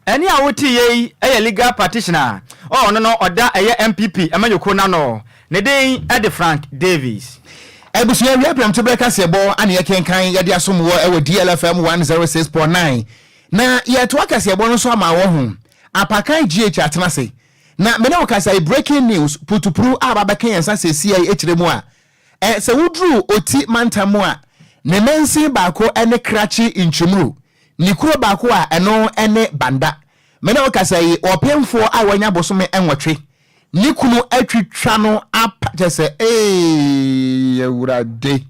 Any awoti ye a legal practitioner. Oh no oda a MPP amanyuko na no. Ne den Ed Frank Davis. Ebusuya wi apram to break asebo ane ye kenkan ye de asom wo e DLFM 106.9. Na ye to akasebo no so ama wo hu. Apakan GH atenase. Na me na okasa breaking news putupru ababeka yensa sesi ai echiremu a se wudru oti mantamu a ne mensi baako ene krachi inchumru nikuro baako a eno ene banda me na okasa yi opemfo a wanya bosome enwotwe nikunu atwitwa no apatese ewurade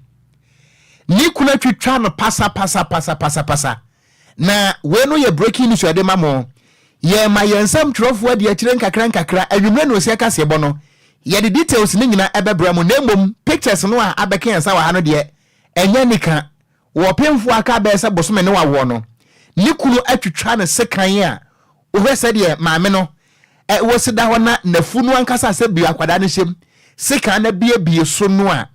nikunu atwitwa no pasa na we no ye breaking news ade mamo ye ma yensam trofo ade akire nkakra adwumre no osi akase bono ye the details ni nyina ebebra mu nembom pictures no a abeka yensa wa hano de enya nika wo pemfo aka be se bosome ne wawo no nikunu atwitwa ne sekan a wo hwese de maame no wo sida ho na nafunu ankasa se bia akwada ne hyem sekan na bie so no a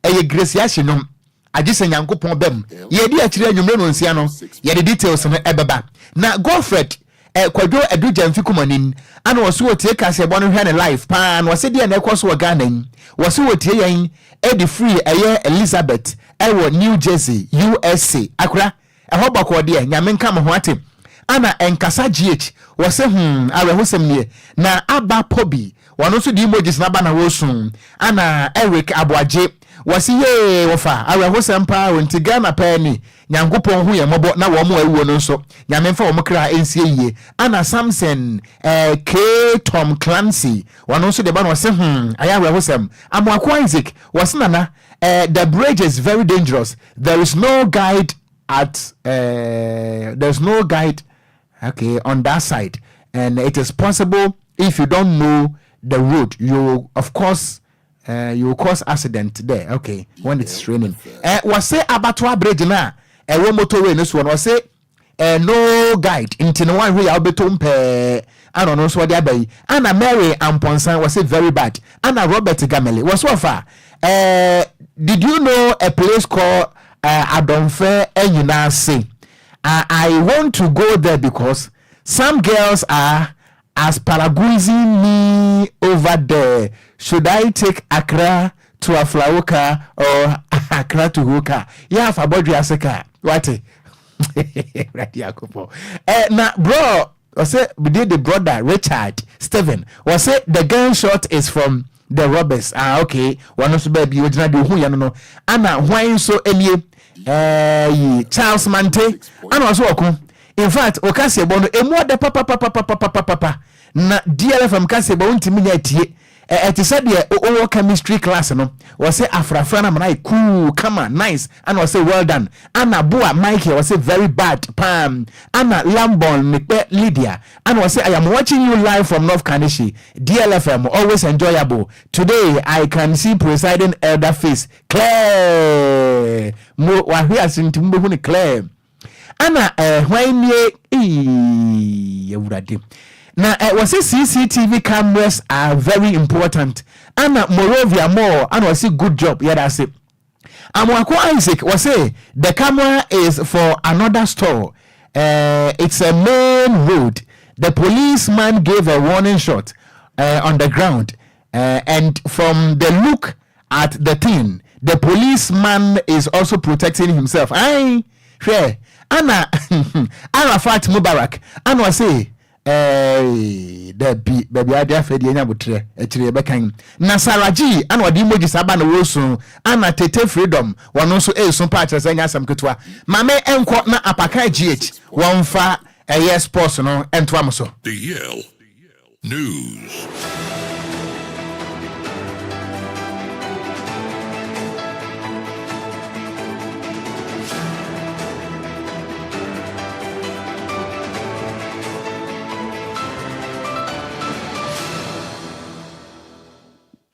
eye grace ya hyenom agise nyankopon bam ye di akire anwumre no nsia no ye the details no ebeba na Godfred Kwadwo eduja mfikumanin ana wasu wotie kase bono hwe ne life pan wase dia na ekoso wa Ghana wasu wotie yan edi free eye Elizabeth ewo New Jersey USA akura eho bako de nyame nka mo ho ate ana enkasa GH wase awehosem nie na aba pobi wano so di emojis na ba na wosun ana Eric Aboaje wasi ye wofa awe ho sempa wonti Ghana pa ni nyankopon hu ye mobo na wo mo awuo no nso nyamemfa wo mkra ensie yie ana Samson K Tom Clancy wono nso de ba no se aya awe ho sem Amoako Isaac wasenana the bridge is very dangerous. There is no guide there's no guide on that side, and it is possible if you don't know the road, you of course you will cause accident there. Okay, when it's raining. Was say Abattoir bridge na wo motorway no so was say no guide into no one way albetom pe ano no so dey abai. Anna Mary Amponsan was say very bad. Anna Robert Gamele was so far. Did you know a place called Adonfe Enyinase? I want to go there because some girls are asparaguizing me over there. Should I take Accra to Aflauka or Accra to Hoka? Yeah, for Bodri Aseka. What? Now, bro, I say we did the brother Richard Steven. Was say the gunshot is from the robbers. Okay. One of the baby you know. Anna, why so any Charles Mante? Anna was welcome. In fact, Okasebo no emu de papa na DLFM Kasebo untimi na tie it said the chemistry class no was say afrafra na mana cool come on nice and was say well done. Anna Boa Mike was say very bad pam. Anna Lambon Nipe Lydia and was say I am watching you live from North Kanishi. DLFM always enjoyable. Today I can see presiding elder face Claire mo wa hia sintimbo hu ni Claire. Anna when ye ewurade na was say CCTV cameras are very important. Anna Morovia more and was say good job. Yeah, that's it. Amoako Isaac was say the camera is for another store. It's a main road. The policeman gave a warning shot on the ground, and from the look at the thing, the policeman is also protecting himself. Aye, fair. Anna Arafat Mubarak and was say the baby idea fedi enya botre etire bekan Nasaraji and wadi moji saba no wosu ana tete freedom wono so esun pa kire senya asam ketwa mame enko na apaka GH wonfa sports no ento amso The Yale News.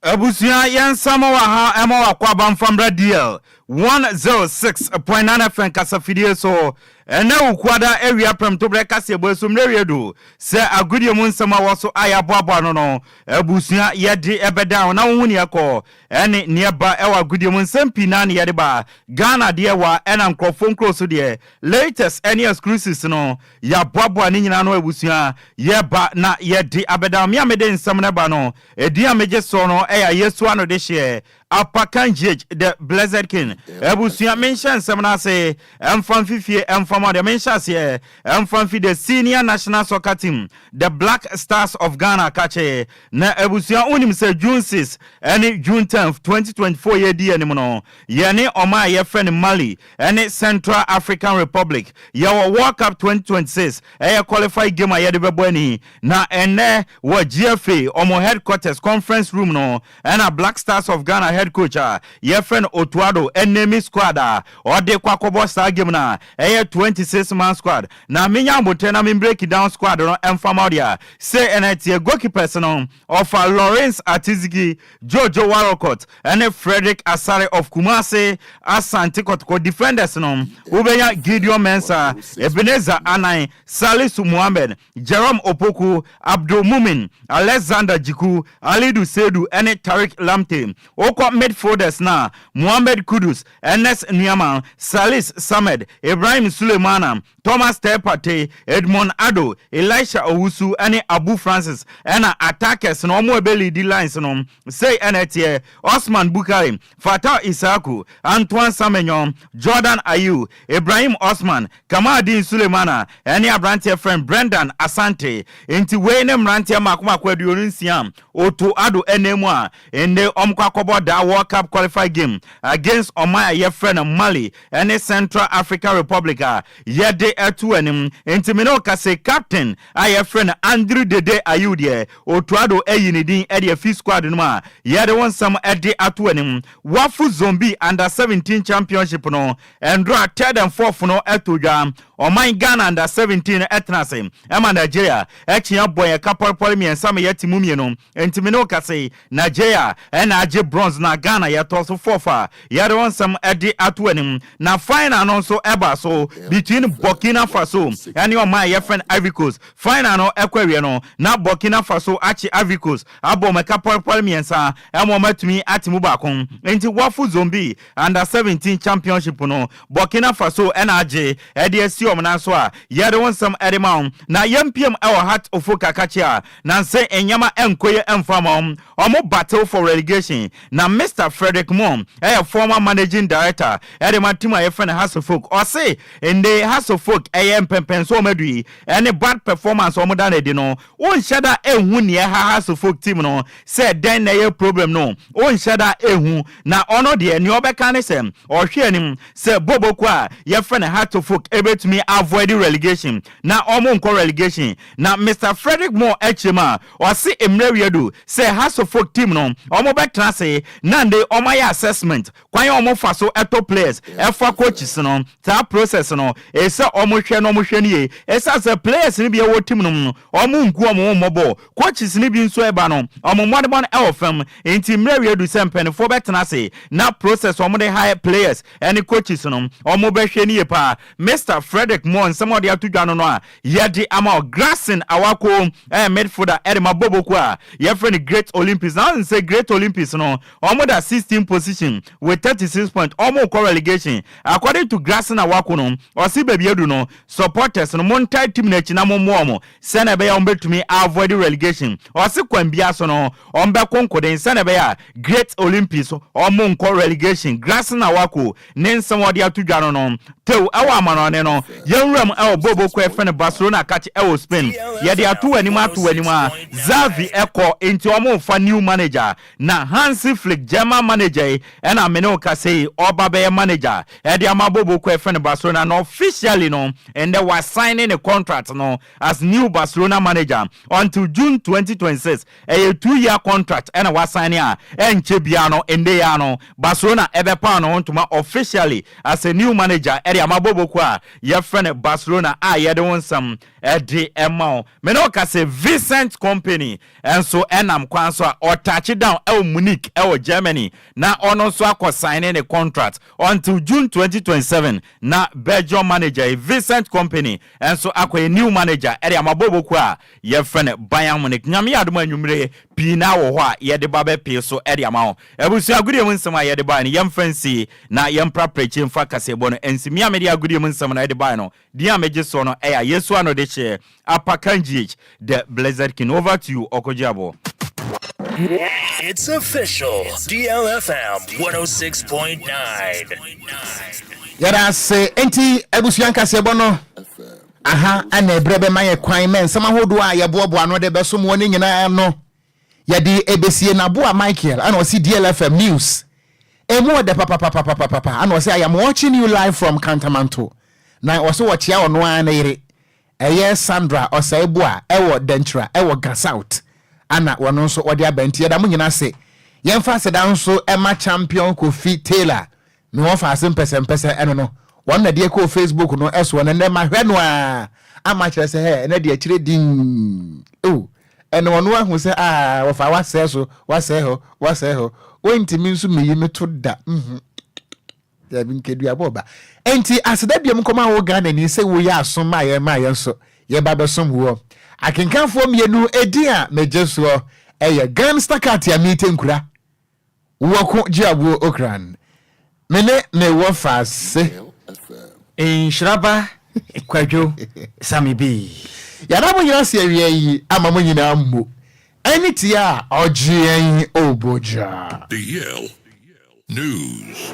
Abusia yan sama wa ha ema wa kwa bamfam DL 106.9 FM kasafidie so ena ukwada area prem to breka se bo sumre redo se agudie mu nsama wo so aya boabo no abusia yede ebeda na wo huni akọ ene nieba ewa agudie mu nsampi na ne yede ba Ghana de wa ena nkrofon kroso de latest any exclusives no ya boabo ani nyina no abusia yeba na yede abeda me amede nsam ne ba no edi ameje so no eya yesu ano de hye Apakan Judge the Blessed King. Ebusia mention semna say emfam fifie emfam de mention say emfam fi the senior national soccer team the Black Stars of Ghana kache na ebusia unim say June 6 and June 10th 2024 year di anim no ye ne oma ye friend Mali and Central African Republic ye World Cup 2026 e qualify game ye de bebani na ene wo GFA omo headquarters conference room no and a Black Stars of Ghana head coach your friend Otuado enemy squad or de kwakobo star game na 26 man squad na minya motena mi break down squad no emfama dia say enetie goalkeepers no of Lawrence Atizigi Jojo Warokot and Frederick Asare of Kumase Asante Kotoko defenders no ubenya Gideon Mensah Ebenezer Anai Salisu Muhammad Jerome Opoku Abdul Mumin Alexander Jiku Alidu Sedu and Tariq Lamte Oko midfielders na Muhammad Kudus Enes Niaman Salis Samed Ibrahim Sule Sulemana, Thomas Tepate, Edmond Ado, Elisha Owusu, and Abu Francis, and attackers no more belly the lines no say NTA, Osman Bukari, Fatah Isaku, Antoine Samenyon, Jordan Ayu, Ibrahim Osman, Kamadin Sulemana, and your branch friend Brendan Asante, into Wayne Rantia Makuma Kwadwo Oto Ado Enemwa, in the Omkwakobo da World Cup qualified game against Omaya your friend Mali, and Central African Republic, Yede Etuanim, into Minoka say captain, I friend Andrew Dede Ayudie, Oto Ado Eyinidin Eddie Fee Squad Numa, Yede one some Eddie Atuanim, Wafu Zombie under 17 championship no, and draw third and fourth no Etuja, or my Ghana under 17 etnasem, Emma Nigeria, Echia boy a couple polimi and some Yetimumino, and Timinoka say Nigeria, and Aje bronze na Ghana yet also forfa, yet on some Eddie Atuanim, na fine and also Eba so between Burkina Faso and your my friend Ivory Coast, fine and no Equariano, now Burkina Faso Achi Ivory Coast, Abo me couple polimi and sa, and moment to me at Mubakon, into Wafu Zombie under 17 championship no, Burkina Faso NRJ, Eddie Manaswa, Yadon some Edimon, na PM our heart of Fokakachia, Nanse Enyama Enquiries and Famom, Omo battle for relegation. Na Mr. Frederick Mom, a former managing director, Edimatima friend Hasselfolk, or say in the Hasselfolk AM Pempenso Medri, any bad performance or modern dino, one shada Wunia Hasselfolk team no, said then a problem no, one shada Ehu, na honor the Nyobecanism, or hearing, say Bobo Kwa, your friend Hasselfolk able to me avoid the relegation. Na omonko relegation. Na Mr. Frederick Moore Echema or see Emredu say Hasselfolk team no omo betra say nande omaya assessment kwan omo faso eto players efa coaches no ta process no e say omo hwe nie e say players ni bia wo team no omo nku omo mobo coaches ni bi nso eba no omo modern DLFM enti Emredu say mpenfo betra say na process omo de high players any coaches no omo behwe nie pa Mr. Frederick Mon some of the atujano no yedi ama grassing awako midfielder Edema Bobokwa your friend Great Olympics now say Great Olympics no almost at 16th position with 36 points almost relegation according to grassing awako no or see baby edu no supporters no montai team na china momo send be ya to me avoid relegation or see kwambia so no ombe konkoden send be ya Great Olympics almost relegation grassing awako nen some of the atujano no tew awa amano no Yenram el Bobo Kwefene Barcelona catch el Spain. Yadi atu anima Zavi Echo into a new manager. Na Hansi Flick German manager and a Menoka say Obabe manager. Edi Amabobo Kwefene Barcelona no officially no and they were signing a contract no as new Barcelona manager until June 2026. A 2-year contract and I was signing and Chebiano and Deyano Barcelona Ebepano to officially as a new manager. Edi Amabobo Kwa friend Barcelona yede won some DMO Menoka say Vincent Company and so enam kwan so or touch it down Munich Germany na ono so akọ signing a contract until June 2027 na Belgium manager Vincent Company and so akọ a new manager ere amabobo kwa your friend Bayern Munich nyame adom anwumre pina wo ho a yede babe pe so ere amawo ebusu agudie mun nsema yede ba ne yem fancy na yem praprechi mfa kasebo no ensimi amedi agudie mun nsema na yede ba no dia meje so no eya yesu ano de che apakanji the Blizzard King. Over to you Okogyeabour. It's official. DLFM 106.9. Yada se enti ebusuanka sebo no aha ana ebrebe maye kwan men sama hodo a yebobo ano de beso mo ne nyina no yadi ebesie na bo a Michael ana o si DLFM news emu de papa ana o say I am watching you live from Cantamanto na o so watch ya ono ana ire eye Sandra o say bo a ewo dentra ewo Gasouth ana wono so odi abenti da mo nyina se yemfa se da nso ema champion Kofi Taylor me won fa asempese eno no won na de ko Facebook no eso no ma hwe no a ama kire se he na de akire din o eno wono ahu se wo fa wase so wase ho wentimi nso meyi meto da ya bin kedu aboba enti aseda biam koma wo Ghana ni se wo ya aso ma ye nso ye ba besom wo akenkanfo mienu edi a mejeso eye gangster cat ya mitenkura Okogyeabour Ocran mene me wo fase Nhyiraba Kwadwo Sammy B. Yana mo nyina se awie yi ama mo nyina mmo. Eni tia ogye en oboja. DL News.